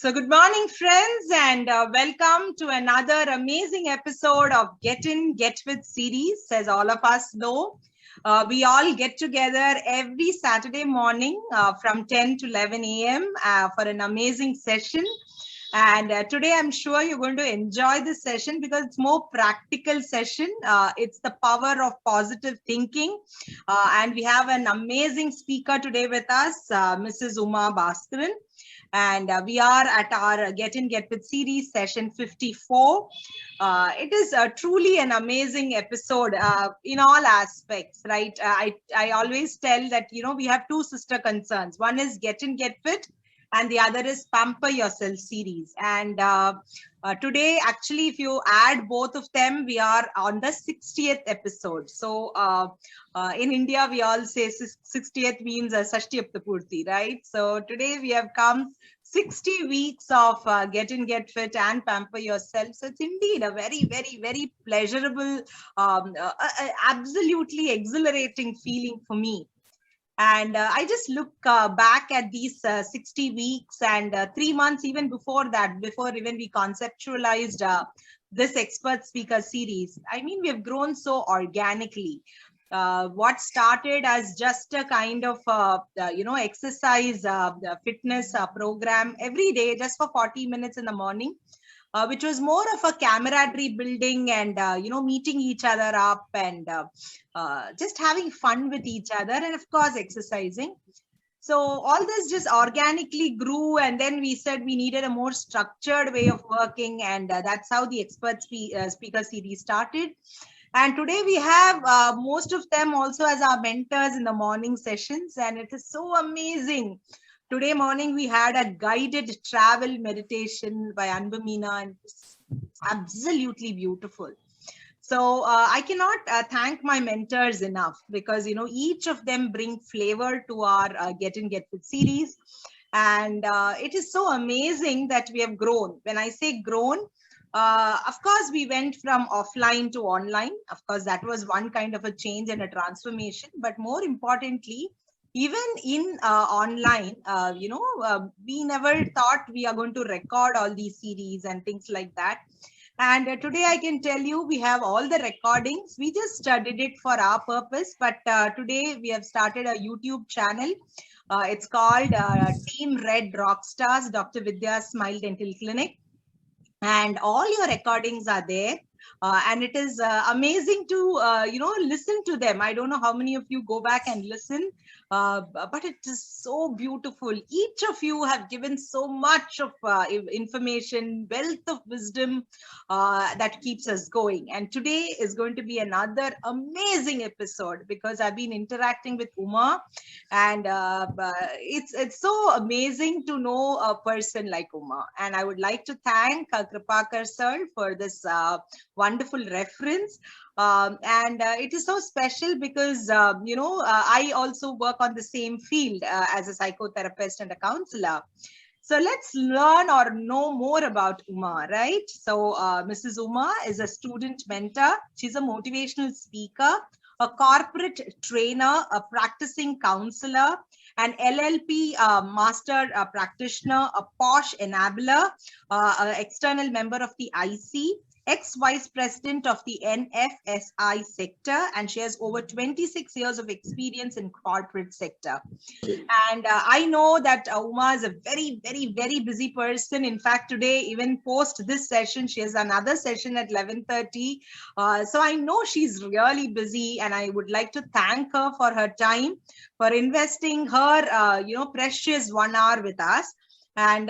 So, good morning, friends, and welcome to another amazing episode of Get In, Get With series. As all of us know, we all get together every Saturday morning from 10 to 11 a.m. For an amazing session. And today, I'm sure you're going to enjoy this session because it's more practical session. It's the power of positive thinking, and we have an amazing speaker today with us, Mrs. Uma Bhaskaran. And we are at our Get In Get With series session 54. It is truly an amazing episode in all aspects, right? I always tell that, we have two sister concerns. One is Get In Get Fit, and the other is Pamper Yourself series. And today, actually, if you add both of them, we are on the 60th episode. So in India, we all say 60th means Sashti Aptapurti, right? So today we have come 60 weeks of Get In, Get Fit and Pamper Yourself. So it's indeed a very, very, very pleasurable, absolutely exhilarating feeling for me. And I just look back at these 60 weeks and 3 months, even before that, before even we conceptualized this expert speaker series. I mean, we have grown so organically. What started as just a kind of, exercise, fitness program every day, just for 40 minutes in the morning, which was more of a camaraderie building and, meeting each other up and just having fun with each other and, of course, exercising. So all this just organically grew, and then we said we needed a more structured way of working, and that's how the expert speaker series started. And today we have most of them also as our mentors in the morning sessions, and it is so amazing. Today morning we had a guided travel meditation by Anbamina, and it's absolutely beautiful. So I cannot thank my mentors enough, because each of them bring flavor to our Get In Get Fit series, and it is so amazing that we have grown. When I say grown, of course we went from offline to online. Of course, that was one kind of a change and a transformation. But more importantly, even in online, we never thought we are going to record all these series and things like that. And today I can tell you we have all the recordings. We just did it for our purpose. But today we have started a YouTube channel. It's called Team Red Rockstars, Dr. Vidya Smile Dental Clinic. And all your recordings are there. And it is amazing to, listen to them. I don't know how many of you go back and listen, but it is so beautiful. Each of you have given so much of information, wealth of wisdom that keeps us going. And today is going to be another amazing episode, because I've been interacting with Uma, and it's so amazing to know a person like Uma. And I would like to thank Kripakar sir for this wonderful reference. And it is so special because, I also work on the same field as a psychotherapist and a counselor. So let's learn or know more about Uma, right? So Mrs. Uma is a student mentor. She's a motivational speaker, a corporate trainer, a practicing counselor, an LLP master practitioner, a posh enabler, an external member of the IC, ex-vice president of the NFSI sector, and she has over 26 years of experience in corporate sector. And I know that Uma is a very, very, very busy person. In fact, today, even post this session, she has another session at 11:30. So I know she's really busy, and I would like to thank her for her time, for investing her, precious 1 hour with us. And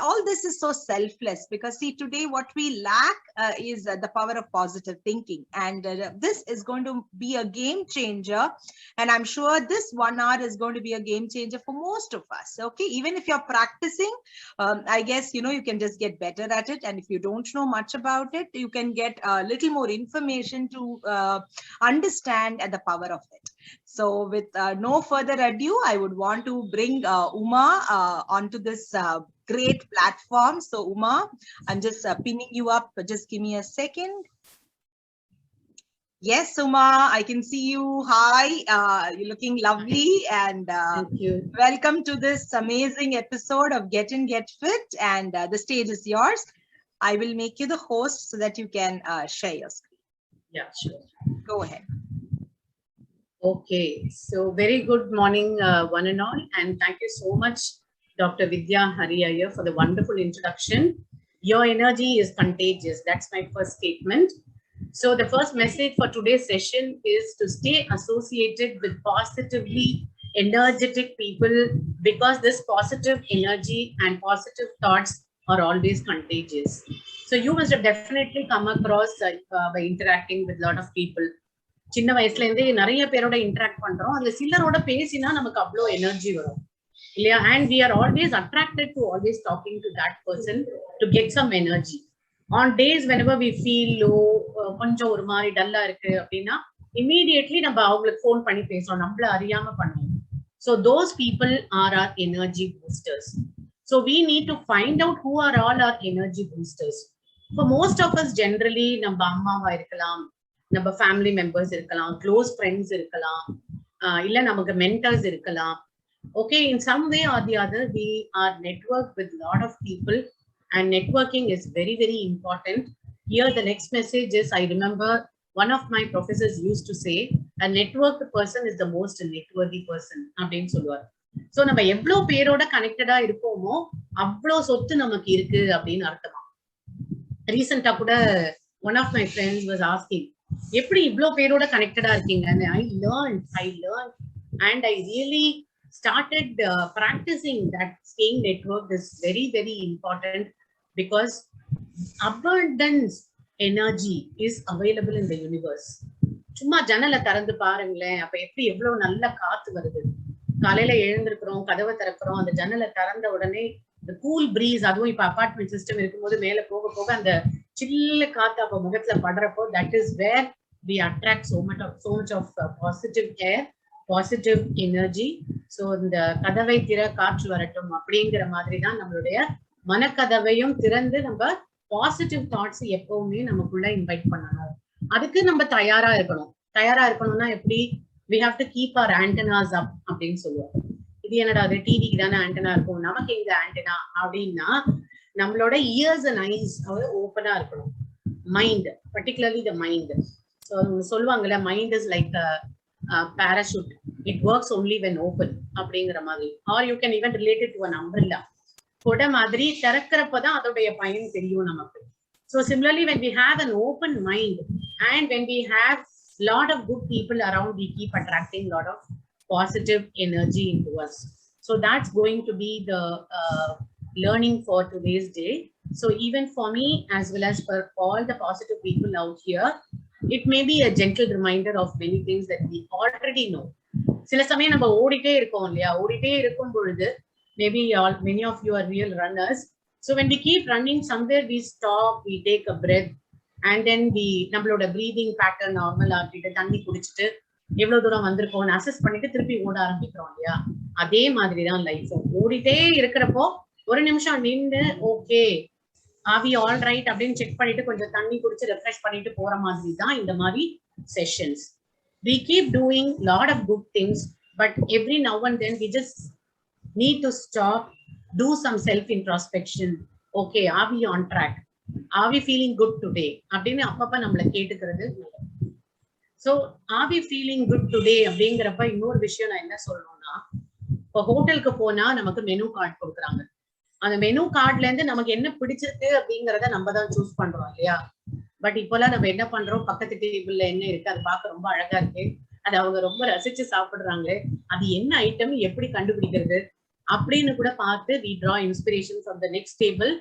all this is so selfless, because see, today what we lack is the power of positive thinking, and this is going to be a game changer. And I'm sure this 1 hour is going to be a game changer for most of us. Okay, even if you're practicing, I guess you can just get better at it. And if you don't know much about it, you can get a little more information to understand the power of it. So with no further ado, I would want to bring Uma onto this great platform. So Uma, I'm just pinning you up. Just give me a second. Yes, Suma, I can see you. Hi, you're looking lovely, and Thank you. welcome to this amazing episode of Get In, Get Fit. And the stage is yours. I will make you the host so that you can share your screen. Yeah, sure. Go ahead. Okay, so very good morning, one and all, and thank you so much, Dr. Vidya Hari Iyer, for the wonderful introduction. Your energy is contagious. That's my first statement. So the first message for today's session is to stay associated with positively energetic people, because this positive energy and positive thoughts are always contagious. So you must have definitely come across by interacting with a lot of people. சின்ன வயசுல இருந்தே நிறைய பேரோட interact பண்றோம். அதுல சிலரோட பேசினா நமக்கு அவ்வளோ எனர்ஜி வரும் இல்லையா? And we are always attracted to always talking to that person to get some energy. On days whenever we feel low, கொஞ்சம் ஒரு மாதிரி டல்லா இருக்கு அப்படின்னா இமீடியட்லி நம்ம அவங்களுக்கு ஃபோன் பண்ணி பேசுறோம், நம்மள அறியாம பண்ணுவோம். So those people are our energy boosters. So we need to find out who are all our energy boosters. For most of us, generally நம்ம அம்மாவா இருக்கலாம், நம்ம ஃபேமிலி மெம்பர்ஸ் இருக்கலாம், க்ளோஸ் ஃப்ரெண்ட்ஸ் இருக்கலாம், இல்ல நமக்கு மென்டர்ஸ் இருக்கலாம். Okay, in some way or the other, we are networked with a lot of people, and networking is very, very important. Here, the next message is, I remember one of my professors used to say, a networked person is the most networthy person. அப்படின்னு சொல்லுவார். So நம்ம எவ்வளோ பேரோட கனெக்டடா இருக்கோமோ அவ்வளோ சொத்து நமக்கு இருக்கு அப்படின்னு அர்த்தமா. ரீசெண்டா கூட one of my friends was asking, எப்படி இவ்வளோ பேரோட கனெக்டடா இருக்கீங்கன்னு. I learn and I really started practicing that. Staying network is very, very important, because abundance energy is available in the universe. சும்மா ஜன்னலை திறந்து பாருங்களேன், அப்ப எப்படி எவ்வளவு நல்ல காத்து வருது. காலையில எழுந்திருக்கிறோம், கதவை திறக்கிறோம், அந்த ஜன்னலை திறந்த உடனே இந்த கூல் பிரீஸ், அதுவும் இப்ப அபார்ட்மெண்ட் சிஸ்டம் இருக்கும்போது மேல போக போக அந்த சில்ல காத்து அப்ப முகத்துல படுறப்போ, that is where we attract so much of positive air, positive energy. So இந்த கதவை திற காற்று வரட்டும் அப்படிங்கிற மாதிரி தான் நம்மளுடைய மனக்கதவையும் திறந்து நம்ம பாசிட்டிவ் தாட்ஸ் எப்பவுமே நமக்குள்ள இன்வைட் பண்ணணும். அதுக்கு நம்ம தயாரா இருக்கணும். தயாரா இருக்கணும்னா எப்படி? we have to keep our antennas up அப்படின்னு சொல்லுவோம். இது என்னடா அது, டிவிக்கு தானே ஆண்டனா இருக்கும், நமக்கு எங்க ஆண்டனா அப்படின்னா, நம்மளோட இயர்ஸ் அண்ட் ஐஸ் ஓப்பனா இருக்கணும். Mind, particularly the mind. So சொல்லுவாங்கல்ல, mind is like parachute, it works only when open அப்படிங்கிற மாதிரி. or you can even relate it to an umbrella. கொடை மாதிரி திறக்கிறப்பதான் அதோடைய பயன் தெரியும் நமக்கு. So similarly, when we have an open mind and when we have lot of good people around, we keep attracting lot of positive energy into us. So that's going to be the learning for today's day. So even for me, as well as for all the positive people out here, it may be a gentle reminder of many things that we already know. சில சமயம் நம்ம ஓடிட்டே இருக்கோம் இல்லையா? ஓடிட்டே இருக்கும் பொழுது, maybe many of you are real runners. So when we keep running, somewhere we stop, we take a breath, and then we நம்மளோட breathing pattern நார்மல் ஆக்கிட்டு தண்ணி குடிச்சிட்டு எவ்வளவு தூரம் வந்திருக்கோம்னு அசஸ் பண்ணிட்டு திருப்பி ஓட ஆரம்பிக்கிறோம் இல்லையா? அதே மாதிரிதான் லைஃபும். ஓடிட்டே இருக்கிறப்போ ஒரு நிமிஷம் நின்று, okay are we all right அப்படின்னு செக் பண்ணிட்டு கொஞ்சம் தண்ணி குடிச்சு ரெஃப்ரெஷ் பண்ணிட்டு போற மாதிரி தான் இந்த மாதிரி sessions. We keep doing lot of good things, but every now and then we just need to stop, do some self introspection. Okay, are we on track? Are we feeling good today? அப்படின்னு அப்பப்ப நம்மள கேட்டுக்கிறது. So are we feeling good today அப்படிங்கிறப்ப இன்னொரு விஷயம் நான் என்ன சொல்லணும்னா, இப்போ ஹோட்டலுக்கு போனா நமக்கு மெனு கார்டு கொடுக்குறாங்க. அந்த மெனு கார்டுல இருந்து நமக்கு என்ன பிடிச்சிருக்கு அப்படிங்கிறத நம்ம தான் சூஸ் பண்றோம் இல்லையா? பட் இப்போலாம் நம்ம என்ன பண்றோம், பக்கத்து டேபிள்ல என்ன இருக்கு, அது பார்க்க ரொம்ப அழகா இருக்கு, அது அவங்க ரொம்ப ரசிச்சு சாப்பிடுறாங்க, அது என்ன ஐட்டம் எப்படி கண்டுபிடிக்கிறது அப்படின்னு கூட பார்த்து we draw inspiration from the next table,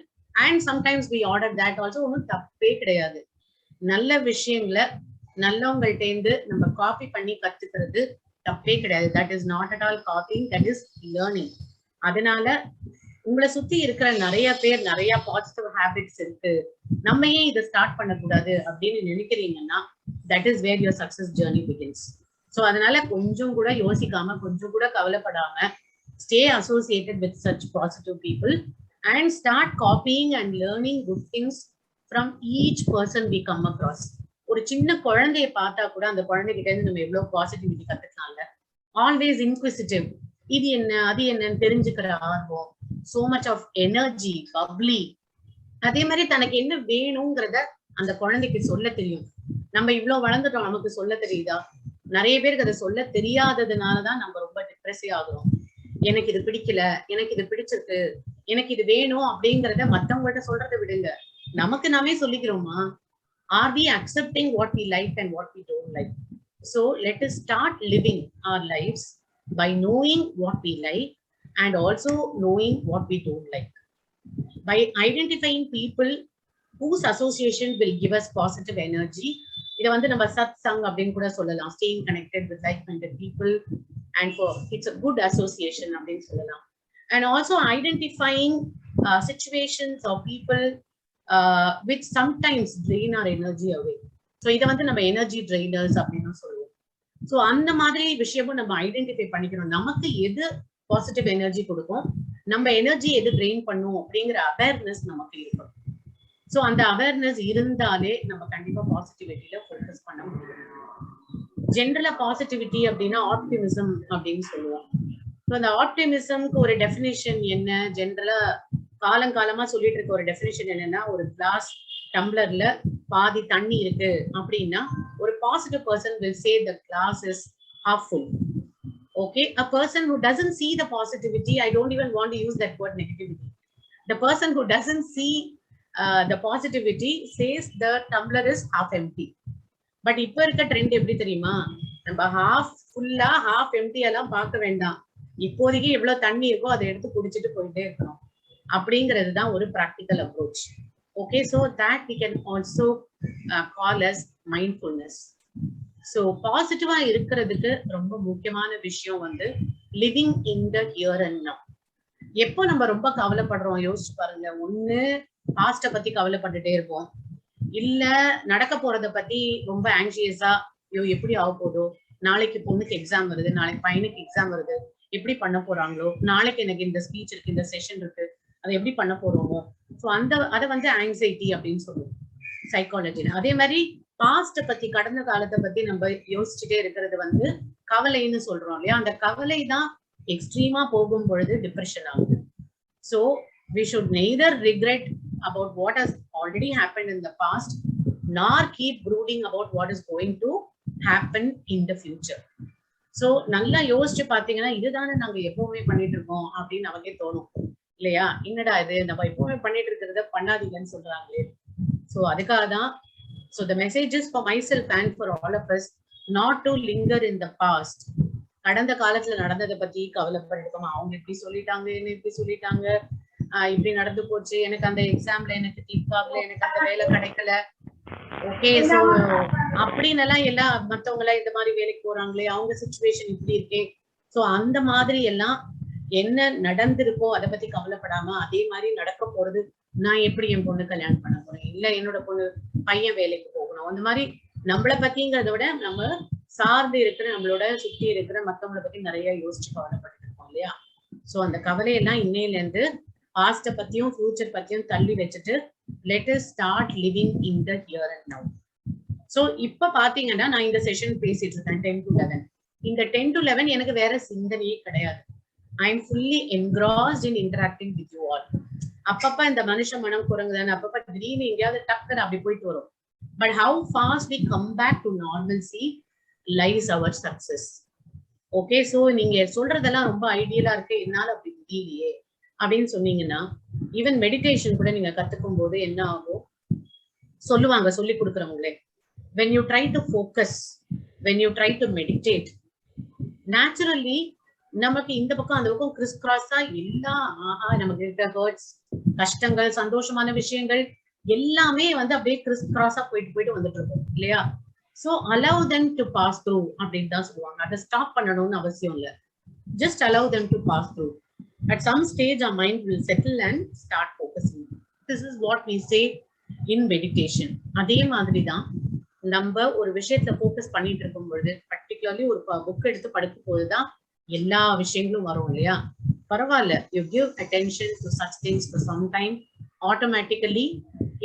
and sometimes we order that also. ஒன்றும் தப்பே கிடையாது. நல்ல விஷயங்களை நல்லவங்கள்ட்ட இருந்து நம்ம காப்பி பண்ணி கத்துக்கிறது தப்பே கிடையாது. That is not at all copying, that is learning. அதனால உங்களை சுத்தி இருக்கிற நிறைய பேர் நிறைய பாசிட்டிவ் ஹேபிட்ஸ் இருக்கு, நம்ம ஏன் இதை ஸ்டார்ட் பண்ணக்கூடாது அப்படின்னு நினைக்கிறீங்கன்னா, that is where your success journey begins. So அதனால கொஞ்சம் கூட யோசிக்காம, கொஞ்சம் கூட கவலைப்படாம, stay associated with such positive people and start copying and learning good things from each person we come across. ஒரு சின்ன குழந்தைய பார்த்தா கூட அந்த குழந்தைகிட்ட இருந்து நம்ம எவ்வளவு பாசிட்டிவிட்டி கத்துக்கலாம்ல. ஆல்வேஸ் இன்குவிசிட்டிவ், இது என்ன அது என்னன்னு தெரிஞ்சுக்கிற ஆர்வம், so much of energy, bubbly. அதே மாதிரி தனக்கு என்ன வேணுங்கிறத அந்த குழந்தைக்கு சொல்ல தெரியும். நம்ம இவ்வளவு வளர்ந்துட்டோம், நமக்கு சொல்ல தெரியுதா? நிறைய பேருக்கு அதை சொல்ல தெரியாததுனாலதான் நம்ம ரொம்ப டிப்ரெசிவ் ஆகுறோம். எனக்கு இது பிடிக்கல, எனக்கு இது பிடிச்சிருக்கு, எனக்கு இது வேணும் அப்படிங்கறத மத்தவங்கள்ட்ட சொல்றதை விடுங்க, நமக்கு நாமே சொல்லிக்கிறோமா? Are we accepting what we like and what we don't like? So let us start living our lives by knowing what we like and also knowing what we don't like. By identifying people whose association will give us positive energy. இதை வந்து நம்ம சத் சங் அப்படின்னு கூட சொல்லலாம். Staying connected with like-minded people and for it's a good association அப்படின்னு சொல்லலாம். And also identifying situations or people which sometimes drain our energy away. So இதை வந்து நம்ம எனர்ஜி ட்ரெயினர்ஸ் அப்படின்னு சொல்லுவோம். ஸோ அந்த மாதிரி விஷயமும் நம்ம ஐடென்டிஃபை பண்ணிக்கணும். நமக்கு எது பாசிட்டிவ் எனர்ஜி கொடுக்கும், நம்ம எனர்ஜி எது ட்ரெயின் பண்ணும் அப்படிங்கிற அவேர்னஸ் நமக்கு இருக்கும். ஸோ அந்த அவேர்னஸ் இருந்தாலே நம்ம கண்டிப்பா பாசிட்டிவிட்டியில ஃபோக்கஸ் பண்ண முடியும். ஜென்ரலா பாசிட்டிவிட்டி அப்படின்னா ஆப்டிமிசம் அப்படின்னு சொல்லுவோம். ஸோ அந்த ஆப்டிமிசம்க்கு ஒரு டெஃபினேஷன் என்ன, ஜென்ரலா காலங்காலமா சொல்லிட்டு இருக்க ஒரு டெஃபினேஷன் என்னன்னா, ஒரு கிளாஸ் டம்ளர்ல பாதி தண்ணி இருக்கு அப்படின்னா ஒரு positive person will say the glass is half full. Okay, a person who doesn't see the positivity, I don't even want to use that word negativity. The person who doesn't see the positivity says the tumbler is half empty. But இப்ப இருக்க trend எப்படி தெரியுமா, நம்ம half ஃபுல்லா half empty எல்லாம் பார்க்க வேண்டாம், இப்போதைக்கு எவ்வளவு தண்ணி இருக்கோ அதை எடுத்து குடிச்சிட்டு போயிட்டே இருக்கணும் அப்படிங்கிறது தான் ஒரு practical approach. Okay, so that we can also call as mindfulness. So பாசிட்டிவா இருக்கிறதுக்கு ரொம்ப முக்கியமான விஷயம் வந்து living in the here and now. எப்போ நம்ம ரொம்ப கவலைப்படுறோம் யோசிச்சு பாருங்க. ஒண்ணு பாஸ்ட பத்தி கவலைப்பட்டுட்டே இருப்போம், இல்ல நடக்க போறத பத்தி ரொம்ப ஆங்ஷியஸா, ஐயோ எப்படி ஆக போதோ, நாளைக்கு பொண்ணுக்கு எக்ஸாம் வருது, நாளைக்கு பையனுக்கு எக்ஸாம் வருது, எப்படி பண்ண போறாங்களோ, நாளைக்கு எனக்கு இந்த ஸ்பீச் இருக்கு, இந்த செஷன் இருக்கு, அதை எப்படி பண்ண போறோமோ. ஸோ அதை வந்து ஆங்ஸைட்டி அப்படின்னு சொல்லுவோம் சைக்காலஜில. அதே மாதிரி பாஸ்ட பத்தி, கடந்த காலத்தை பத்தி நம்ம யோசிச்சுட்டே இருக்கிறது வந்து கவலைன்னு சொல்றோம் இல்லையா. அந்த கவலை தான் எக்ஸ்ட்ரீமா போகும் பொழுது டிப்ரெஷன் ஆகுது. So we should neither regret about what has already happened in the past nor keep brooding about what is going to happen in the future. So நல்லா யோசிச்சு பாத்தீங்கன்னா, இதுதானே நாங்க எப்பவுமே பண்ணிட்டு இருக்கோம் அப்படின்னு நமக்கே தோணும் இல்லையா. என்னடா இது நம்ம எப்பவுமே பண்ணிட்டு இருக்கிறத பண்ணாதீங்கன்னு சொல்றாங்களே. ஸோ அதுக்காக தான், so the message is for myself and for all of us not to linger in the past. கடந்த காலத்துல நடந்ததை பத்தி கவலைப்பட்டுக்கோமா, அவங்க இப்படி சொல்லிட்டாங்க, என்ன இப்படி சொல்லிட்டாங்க, இப்படி நடந்து போச்சு, எனக்கு அந்த எக்ஸாம்ல எனக்கு கிளிக் ஆகல, எனக்கு அந்த வேலை கிடைக்கல, ஓகே சோ அப்படின்னு எல்லாம் எல்லாம் மத்தவங்க எல்லாம் இந்த மாதிரி வேலைக்கு போறாங்களே, அவங்க சிச்சுவேஷன் இப்படி இருக்கே, சோ அந்த மாதிரி எல்லாம் என்ன நடந்திருக்கோ அதை பத்தி கவலைப்படாம, அதே மாதிரி நடக்க போறது, நான் எப்படி என் பொண்ணு கல்யாணம் பண்ண போறேன், இல்ல என்னோட பொண்ணு பையன் வேலைக்கு போகணும், அந்த மாதிரி நம்மளை பத்திங்கிறத விட நம்ம சார்ந்து இருக்கிற, நம்மளோட சுத்தி இருக்கிற மத்தவங்களை பத்தி நிறைய யோசிச்சு கவலைப்பட்டு இருக்கோம் இல்லையா. சோ அந்த கவலையெல்லாம் இன்னையில இருந்து பாஸ்ட பத்தியும் ஃபியூச்சர் பத்தியும் தள்ளி வச்சுட்டு let us start living in the here and now. So இப்ப பாத்தீங்கன்னா நான் இந்த செஷன் பேசிட்டு இருக்கேன் 10 to 11. இந்த 10 to 11 எனக்கு வேற சிந்தனையே கிடையாது. I am fully engrossed in interacting with you all. அப்பப்ப இந்த மனுஷ மனம் குரங்குதானே, அப்பப்ப திடீர்னு எங்கேயாவது டக்குன்னு அப்படி போயிட்டு வரும். But how fast we come back to normalcy lies our success. Okay, so நீங்க சொல்றதெல்லாம் ரொம்ப ஐடியலா இருக்கு, என்னால அப்படி முடியலையே அப்படின்னு சொன்னீங்கன்னா, ஈவன் மெடிடேஷன் கூட நீங்க கத்துக்கும் போது என்ன ஆகும் சொல்லுவாங்க சொல்லி கொடுக்குறவங்களே, when you try to focus, when you try to meditate, naturally நமக்கு இந்த பக்கம் அந்த பக்கம் கிறிஸ் கிராஸா எல்லாம் நமக்கு இருக்கிற ஹர்ட்ஸ், கஷ்டங்கள், சந்தோஷமான விஷயங்கள் எல்லாமே வந்து அப்படியே கிறிஸ் கிராஸா போயிட்டு போயிட்டு வந்துட்டு இருக்கும் இல்லையா. So allow them to pass through அப்படின்னு தான் சொல்லுவாங்க. அதை ஸ்டாப் பண்ணணும்னு அவசியம் இல்லை, just allow them to pass through. At some stage our mind will settle and start focusing. This is what we say in meditation. அதே மாதிரி தான் நம்ம ஒரு விஷயத்துல ஃபோக்கஸ் பண்ணிட்டு இருக்கும் பொழுது, பர்டிகுலர்லி ஒரு புக் எடுத்து படிக்கும் போதுதான் எல்லா விஷயங்களும் வரும் இல்லையா. பரவாயில்ல, you give attention to such things for some time, automatically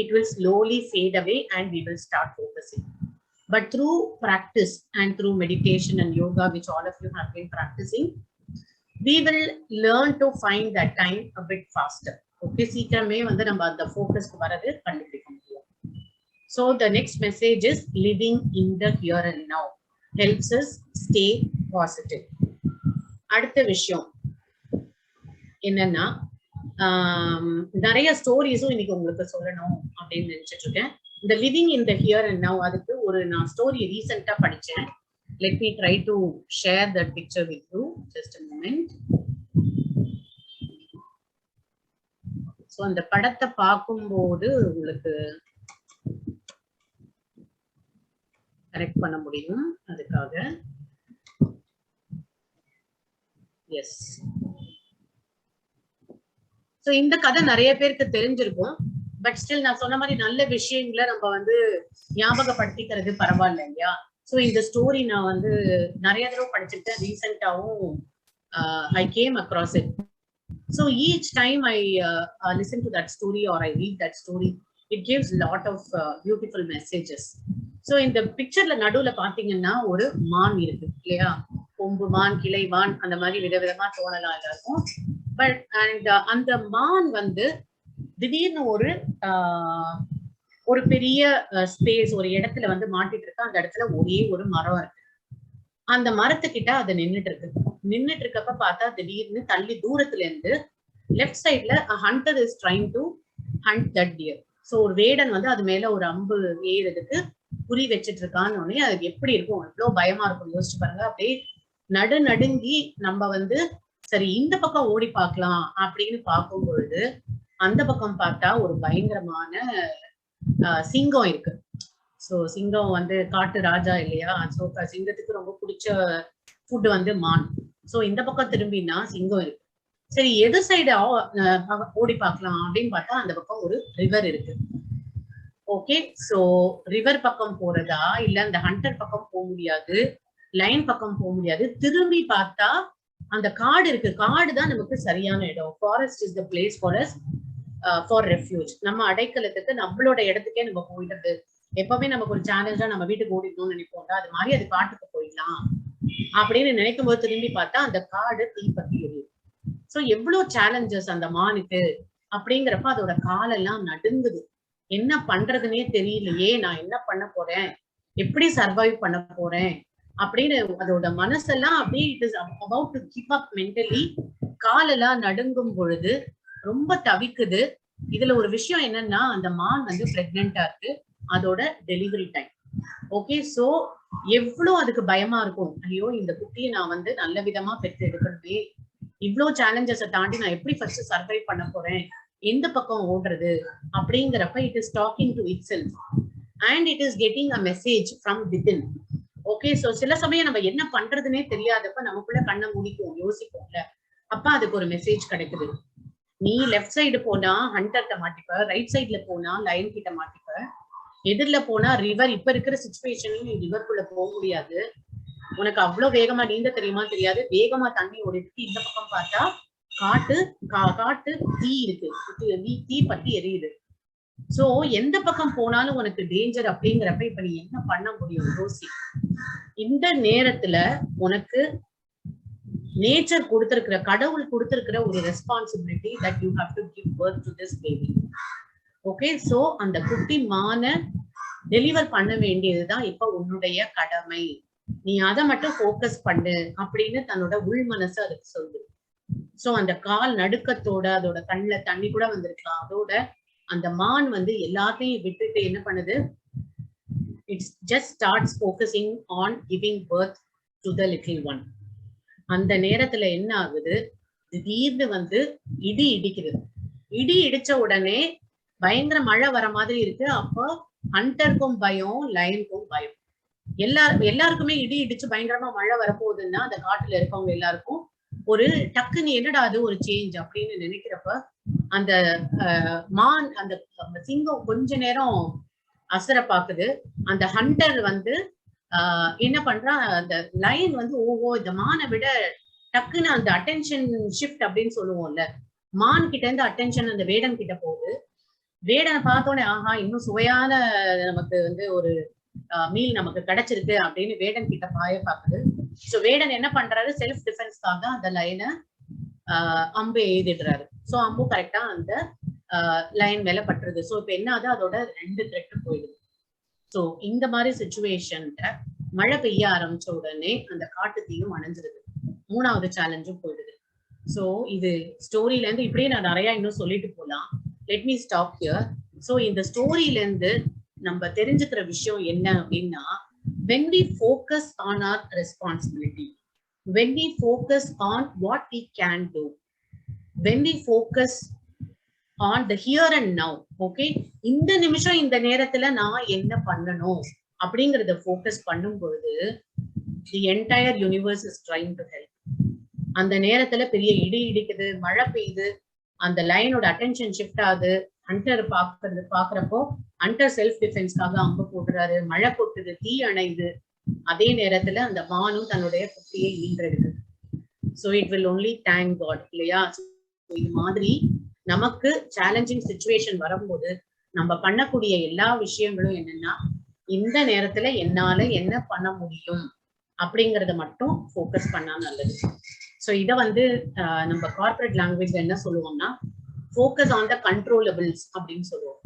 it will slowly fade away and we will start focusing. But through practice and through meditation and yoga, which all of you have been practicing, we will learn to find that time a bit faster. Okay, சீக்கிரமே வந்து நம்ம அந்த ஃபோக்கஸ்க்கு வரது கண்டுபிடிக்க முடியும். So the next message is living in the here and now helps us stay positive. அடுத்த விஷயம் என்னன்னா, நிறைய ஸ்டோரிஸும் இன்னைக்கு உங்களுக்கு சொல்லணும் அப்படின்னு நினைச்சிட்டு இருக்கேன். இந்த living in the here and now, அதுக்கு ஒரு நான் ஸ்டோரி ரீசெண்டா படிச்சேன். Let me try to share that picture with you. Just a moment. So அந்த படத்தை பார்க்கும்போது உங்களுக்கு கரெக்ட் பண்ண முடியும். அதுக்காக எஸ். ஸோ இந்த கதை நிறைய பேருக்கு தெரிஞ்சிருக்கும். பட் ஸ்டில் நான் சொன்ன மாதிரி நல்ல விஷயங்களை நம்ம வந்து ஞாபகப்படுத்திக்கிறது பரவாயில்ல இல்லையா? ஸோ இந்த ஸ்டோரி நான் வந்து நிறைய தடவை படிச்சுட்டேன். ரீசெண்டாவும் I came across it. So each time I listen to that story or I read that story, it gives lot of beautiful messages. So இந்த பிக்சர்ல நடுவுல பாத்தீங்கன்னா ஒரு மான் இருக்கு இல்லையா? கொம்பு மான், கிளை மான், அந்த மாதிரி விதவிதமா தோணலாம் எல்லாருக்கும். பட் அண்ட் அந்த மான் வந்து திடீர்னு ஒரு பெரிய ஸ்பேஸ், ஒரு இடத்துல வந்து மாட்டிட்டு இருக்கு. அந்த இடத்துல ஒரே ஒரு மரம் இருக்கு. அந்த மரத்துக்கிட்ட அது நின்றுட்டு இருக்கப்ப பார்த்தா திடீர்னு தள்ளி தூரத்துல இருந்து லெஃப்ட் சைட்ல hunter is trying to hunt that deer. So ஒரு வேடன் வந்து அது மேல ஒரு அம்பு ஏறதுக்கு குறி வச்சிட்டு இருக்கான்னு உடனே அதுக்கு எப்படி இருக்கும், எவ்வளவு பயமா இருக்கும் யோசிச்சு பாருங்க. அப்படியே நடுங்கி நம்ம வந்து சரி இந்த பக்கம் ஓடி பார்க்கலாம் அப்படின்னு பார்க்கும் பொழுது அந்த பக்கம் பார்த்தா ஒரு பயங்கரமான சிங்கம் இருக்கு. ஸோ சிங்கம் வந்து காட்டு ராஜா இல்லையா? ஸோ சிங்கத்துக்கு ரொம்ப பிடிச்ச ஃபுட் வந்து மான். ஸோ இந்த பக்கம் திரும்பினா சிங்கம் இருக்கு. சரி எது சைடு ஓடி பார்க்கலாம் அப்படின்னு பார்த்தா அந்த பக்கம் ஒரு ரிவர் இருக்கு. ஓகே, ஸோ ரிவர் பக்கம் போறதா இல்ல அந்த ஹண்டர் பக்கம் போக முடியாது, லைன் பக்கம் போக முடியாது. திரும்பி பார்த்தா அந்த காடு இருக்கு. காடு தான் நமக்கு சரியான இடம். Forest is the place for us for refuge. நம்ம அடைக்கலத்துக்கு நம்மளோட இடத்துக்கே நம்ம போயிடுறது. எப்பவுமே நமக்கு ஒரு சேலஞ்சா நம்ம வீட்டுக்கு ஓடிடணும்னு நினைப்போம்ல, அது மாதிரி அது காட்டுக்கு போயிடலாம் அப்படின்னு நினைக்கும் போது திரும்பி பார்த்தா அந்த காடு தீப்பத்தி எரியுது. ஸோ எவ்வளவு சேலஞ்சஸ் அந்த மானுக்கு அப்படிங்கிறப்ப அதோட காலெல்லாம் நடுங்குது. என்ன பண்றதுன்னே தெரியலையே, நான் என்ன பண்ண போறேன், எப்படி சர்வைவ் பண்ண போறேன் அப்படின்னு அதோட மனசெல்லாம் அப்படியே it is about to give up mentally. காலெல்லாம் நடுங்கும் பொழுது ரொம்ப தவிக்குது. இதுல ஒரு விஷயம் என்னன்னா, அந்த மான் வந்து பிரெக்னெண்டா இருக்கு, அதோட டெலிவரி டைம். ஓகே, சோ எவ்வளவு அதுக்கு பயமா இருக்கும். ஐயோ இந்த குட்டியை நான் வந்து நல்ல விதமா பெற்று எடுக்கணுமே, இவ்வளவு சேலஞ்சஸை தாண்டி நான் எப்படி ஃபர்ஸ்ட் சர்வை பண்ண போறேன், எந்த பக்கம் ஓடுறது அப்படிங்கிறப்ப it is talking to it self and it is getting a message from within. Okay, so சில சமயம் நம்ம என்ன பண்றதுன்னே தெரியாதப்ப நமக்குள்ள கண்ணை மூடிக்கும், யோசிப்போம்ல, அப்ப அதுக்கு ஒரு மெசேஜ் கிடைக்குது. நீ லெஃப்ட் சைடு போனா ஹண்டர்கிட்ட மாட்டிப்ப, ரைட் சைட்ல போனா லயன் கிட்ட மாட்டிப்ப, எதிரில போனா ரிவர். இப்ப இருக்கிற சிச்சுவேஷன்ல நீ ரிவர்க்குள்ள போக முடியாது, உனக்கு அவ்வளவு வேகமா நீந்த தெரியுமா தெரியாது, வேகமா தண்ணி ஓடிட்டு. இந்த பக்கம் பார்த்தா காட்டு தீ இருக்கு, தீ பத்தி எரியுது. சோ எந்த பக்கம் போனாலும் உனக்கு டேஞ்சர் அப்படிங்கிறப்ப இப்ப நீ என்ன பண்ண முடியும் யோசி. இந்த நேரத்துல உனக்கு நேச்சர் கொடுத்திருக்கிற, கடவுள் கொடுத்திருக்கிற ஒரு responsibility that you have to give birth to this baby. Okay, so அந்த குட்டி மான டெலிவர் பண்ண வேண்டியதுதான் இப்ப உன்னுடைய கடமை. நீ அதை மட்டும் போக்கஸ் பண்ணு அப்படின்னு தன்னோட உள் மனசு அதுக்கு சொல்லுது. சோ அந்த கால் நடுக்கத்தோட அதோட கண்ணுல தண்ணி கூட வந்திருக்கலாம். அதோட அந்த மான் வந்து எல்லாத்தையும் விட்டுட்டு என்ன பண்ணுது, it's just starts focusing on giving birth to the little one. அந்த நேரத்துல என்ன ஆகுது, திடீர்னு வந்து இடி இடிக்குது. இடி இடிச்ச உடனே பயங்கர மழை வர மாதிரி இருக்கு. அப்போ ஹண்டருக்கும் பயம், லயனுக்கும் பயம். எல்லாருக்குமே இடி இடிச்சு பயங்கரமா மழை வரப்போகுதுன்னா அந்த காட்டுல இருக்கவங்க எல்லாருக்கும் ஒரு டக்குன்னு என்னடா அது ஒரு சேஞ்ச் அப்படின்னு நினைக்கிறப்ப அந்த மான், அந்த சிங்கம் கொஞ்ச நேரம் அசர பாக்குது. அந்த ஹண்டர் வந்து என்ன பண்றான், அந்த லயன் வந்து ஓஹோ இந்த மானை விட டக்குன்னு அந்த அட்டென்ஷன் ஷிஃப்ட் அப்படின்னு சொல்லுவோம்ல, மான் கிட்ட இருந்து அட்டென்ஷன் அந்த வேடன் கிட்ட போகுது. வேடனை பார்த்தோன்னே ஆஹா இன்னும் சுவையான நமக்கு வந்து ஒரு மீல் நமக்கு கிடைச்சிருக்கு அப்படின்னு வேடன் கிட்ட பாய பாக்குது. சோ வேடன் என்ன பண்றாரு, செல்ஃப் டிஃபென்ஸ்க்காக அந்த லைனை அம்பு எய்திடுறாரு. சோ அம்பு கரெக்டா அந்த லைன் மேல பட்டுருது. சோ இப்ப என்ன ஆகுது, அதோட 2 த்ரெட் போயிடுது. சோ இந்த மாதிரி சிச்சுவேஷன்ல மழை பெய்ய ஆரம்பிச்ச உடனே அந்த காட்டு தீயும் அணைஞ்சிருது. 3வது சேலஞ்சும் போயிடுது. சோ இது ஸ்டோரியில இருந்து இப்படியே நான் நிறைய இன்னும் சொல்லிட்டு போலாம். Let me stop here. So இந்த ஸ்டோரியில இருந்து நம்ம தெரிஞ்சுக்கிற விஷயம் என்ன அப்படின்னா, when we focus on our responsibility, when we focus on what we can do, when we focus on the here and now, okay, இந்த நிமிஷம் இந்த நேரத்துல நான் என்ன பண்ணணும் அப்படிங்கறத ஃபோக்கஸ் பண்ணும் பொழுது the entire universe is trying to help. அந்த நேரத்துல பெரிய இடி இடிக்குது, மழை பெய்யுது, அந்த லைனோட அட்டென்ஷன் ஷிஃப்ட் ஆகுது. ஹண்டர் பாக்குறப்போ ஹண்டர் செல்ஃப் டிஃபென்ஸ்க்காக அம்பு போடுறாரு, மழை கொட்டுது, தீ அணையுது. அதே நேரத்துல அந்த மானும் தன்னுடைய குட்டியை ஈன்றெடுக்குது. So it will only thank God இல்லையா? இது மாதிரி நமக்கு சேலஞ்சிங் சிச்சுவேஷன் வரும்போது நம்ம பண்ணக்கூடிய எல்லா விஷயங்களும் என்னன்னா, இந்த நேரத்துல என்னால என்ன பண்ண முடியும் அப்படிங்கறத மட்டும் ஃபோக்கஸ் பண்ணா நல்லது. ஸோ இதை வந்து நம்ம கார்பரேட் லாங்குவேஜ்ல என்ன சொல்லுவோம்னா, ஃபோக்கஸ் ஆன் த கண்ட்ரோலபிள்ஸ் அப்படின்னு சொல்லுவோம்.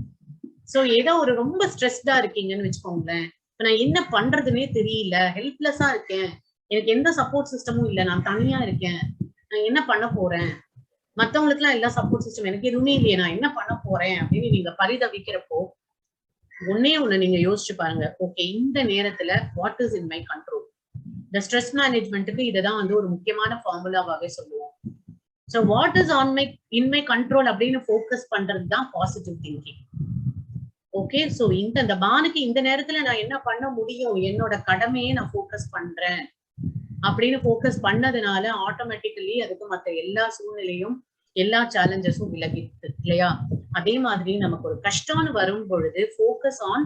ஸோ ஏதோ ஒரு ரொம்ப ஸ்ட்ரெஸ்டா இருக்கீங்கன்னு வச்சுக்கோங்களேன், இப்ப நான் என்ன பண்றதுன்னே தெரியல, ஹெல்ப்லெஸ்ஸா இருக்கேன், எனக்கு எந்த சப்போர்ட் சிஸ்டமும் இல்லை, நான் தனியா இருக்கேன், நான் என்ன பண்ண போறேன், மத்தவங்களுக்கு எல்லாம் எல்லா சப்போர்ட் சிஸ்டம், எனக்கு எதுவுமே இல்லையே, நான் என்ன பண்ண போறேன் அப்படின்னு நீங்க பரிதவிக்கிறப்போ ஒண்ணு நீங்க யோசிச்சு பாருங்க. ஓகே, இந்த நேரத்துல what is in my control? இந்த ஸ்ட்ரெஸ் மேனேஜ்மெண்ட்டுக்கு இதுதான் வந்து ஒரு முக்கியமான ஃபார்முலாவாவே சொல்லுவோம். So what is in my control அப்படின்னு ஃபோக்கஸ் பண்றது தான் பாசிட்டிவ் திங்கிங். ஓகே, ஸோ இந்த பானுக்கு இந்த நேரத்துல நான் என்ன பண்ண முடியும், என்னோட கடமையை நான் ஃபோக்கஸ் பண்றேன் அப்படின்னு ஃபோக்கஸ் பண்ணதுனால ஆட்டோமேட்டிக்கலி அதுக்கு மற்ற எல்லா சூழ்நிலையும் எல்லா சேலஞ்சஸும் விலகிட்டு இல்லையா? அதே மாதிரி நமக்கு ஒரு கஷ்டம்னு வரும் பொழுது focus on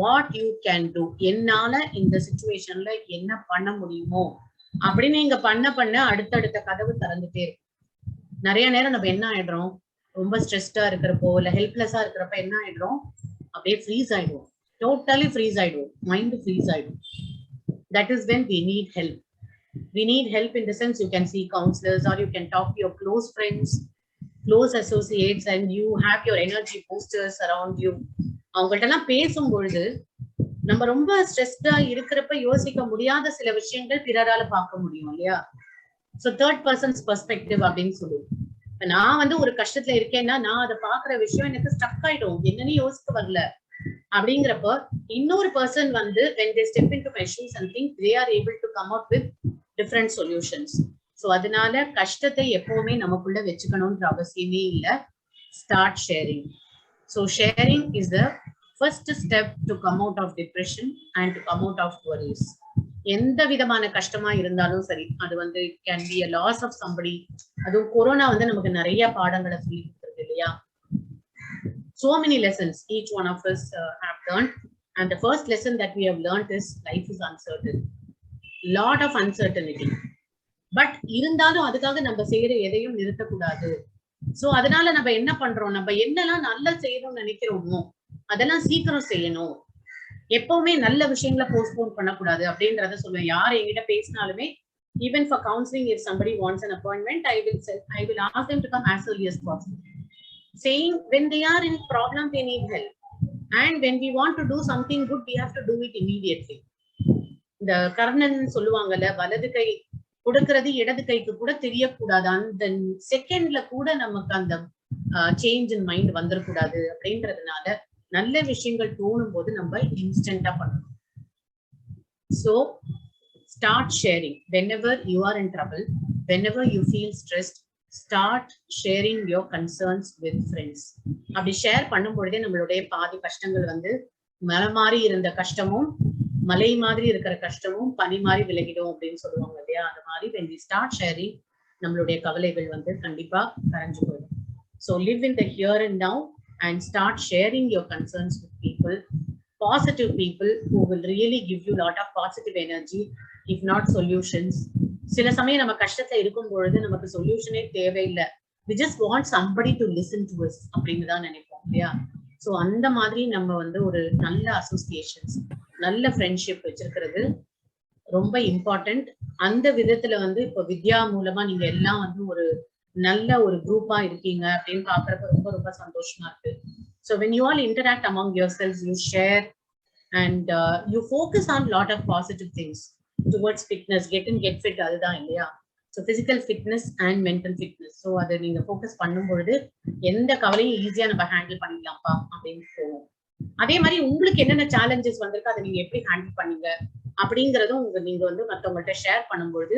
what you can do, என்னால இந்த சிச்சுவேஷன்ல என்ன பண்ண முடியுமோ அப்படின்னு நீங்க பண்ண அடுத்தடுத்த கதவு திறந்துட்டே இருக்கும். நிறைய நேரம் நம்ம என்ன ஆயிடுறோம், ரொம்ப ஸ்ட்ரெஸ்டா இருக்கிறப்போ இல்ல ஹெல்ப்லெஸ்ஸா இருக்கிறப்ப என்ன ஆயிடுறோம், அப்படியே ஃப்ரீஸ் ஆயிடுவோம், டோட்டலி ஃப்ரீஸ் ஆயிடுவோம், மைண்ட் ஃப்ரீஸ் ஆயிடும். That is when we need help. We need help in the sense you can see counselors or you can talk to your close friends, close associates, and you have your energy boosters around you. அவங்கள்ட்ட எல்லாம் பேசும்பொழுது நம்ம ரொம்ப ஸ்ட்ரெஸ்டா இருக்கிறப்ப யோசிக்க முடியாத சில விஷயங்கள் பிறரால பார்க்க முடியும் இல்லையா? ஸோ தேர்ட் பர்சன்ஸ் பெர்ஸ்பெக்டிவ் அப்படின்னு சொல்லுவோம். இப்ப நான் வந்து ஒரு கஷ்டத்துல இருக்கேன்னா நான் அதை பாக்குற விஷயம் எனக்கு ஸ்டக் ஆயிடும், என்னன்னு யோசிக்க வரல அப்படிங்கிறப்ப இன்னொரு பர்சன் வந்து when they step into my shoes and think, they are able to come up with different solutions. So அதனால கஷ்டத்தை எப்பவுமே நமக்குள்ள வச்சுக்கணும்ன்ற அவசியமே இல்லை. Start sharing. So sharing is the first step to come out of depression and to come out of worries. எந்த விதமான கஷ்டமா இருந்தாலும் சரி, அது வந்து can be a loss of somebody. அதுவும் கொரோனா வந்து நமக்கு நிறைய பாடங்களை சொல்லி கொடுத்துருக்கு இல்லையா? So many lessons each one of us have learned, and the first lesson that we have learned is life is uncertain. Lot of uncertainty. But இருந்தாலும் அதுக்காக நம்ம செய்யற எதையும் நிறுத்தக்கூடாது. சோ அதனால நம்ம என்ன பண்றோம், நம்ம என்னெல்லாம் நல்லா செய்யணும்னு நினைக்கிறோமோ அதெல்லாம் சீக்கிரம் செய்யணும். எப்பவுமே நல்ல விஷயங்களை போஸ்ட்போன் பண்ணக்கூடாது அப்படின்றத சொல்லுவேன். யார் என்கிட்ட பேசினாலுமே, even for counseling, if somebody wants an appointment, I will ask them to come as early as possible, saying when they are in problem they need help, and when we want to do something good we have to do it immediately. இந்த கர்ணன் சொல்லுவாங்கல்ல, வலது கை கொடுக்கறது இடது கைக்கு கூட தெரியக்கூடாது, அந்த செகண்ட்ல கூட நமக்கு அந்த சேஞ்ச் இன் மைண்ட் வந்துடக்கூடாது. அப்படின்றதுனால நல்ல விஷயங்கள் தோணும் போது நம்ம இன்ஸ்டன்டா பண்ணணும். So start sharing whenever you are in trouble, whenever you feel stressed. Start sharing your concerns with friends. அப்படி ஷேர் பண்ணும் பொழுதே நம்மளுடைய பாதி கஷ்டங்கள் வந்து மலை மாதிரி இருந்த கஷ்டமும் மலை மாதிரி இருக்கிற கஷ்டமும் பனி மாதிரி விலகிடும் அப்படின்னு சொல்லுவாங்க இல்லையா? அது மாதிரி when we start sharing, நம்மளுடைய கவலைகள் வந்து கண்டிப்பா கரைஞ்சு போயிடும். So live in the here and now and start sharing your concerns with people, positive people who will really give you a lot of positive energy, if not solutions. சில சமயம் நம்ம கஷ்டத்துல இருக்கும் பொழுது நமக்கு சொல்யூஷனே தேவையில்லை, we just want somebody to listen to us அப்படின்னு தான் நினைப்போம் இல்லையா? ஸோ அந்த மாதிரி நம்ம வந்து ஒரு நல்ல அசோசியேஷன்ஸ், நல்ல ஃப்ரெண்ட்ஷிப் வச்சிருக்கிறது ரொம்ப இம்பார்ட்டன்ட். அந்த விதத்துல வந்து இப்போ வித்யா மூலமா நீங்க எல்லாம் வந்து ஒரு நல்ல ஒரு குரூப்பா இருக்கீங்க அப்படின்னு பாக்குறப்ப ரொம்ப ரொம்ப சந்தோஷமா இருக்கு. So when you all interact among yourselves, you share and you focus on lot of positive things towards fitness. Get fit அதுதான் இல்லையா? So physical fitness and mental fitness. So அதை நீங்க ஃபோக்கஸ் பண்ணும்பொழுது எந்த கவலையும் ஈஸியா நம்ம ஹேண்டில் பண்ணிக்கலாம்ப்பா அப்படின்னு தோணும். அதே மாதிரி உங்களுக்கு என்னென்ன சேலஞ்சஸ் வந்திருக்கு அதை நீங்க எப்படி ஹேண்டில் பண்ணீங்க அப்படிங்கறதும் நீங்க வந்து மற்றவங்கள்ட்ட ஷேர் பண்ணும்பொழுது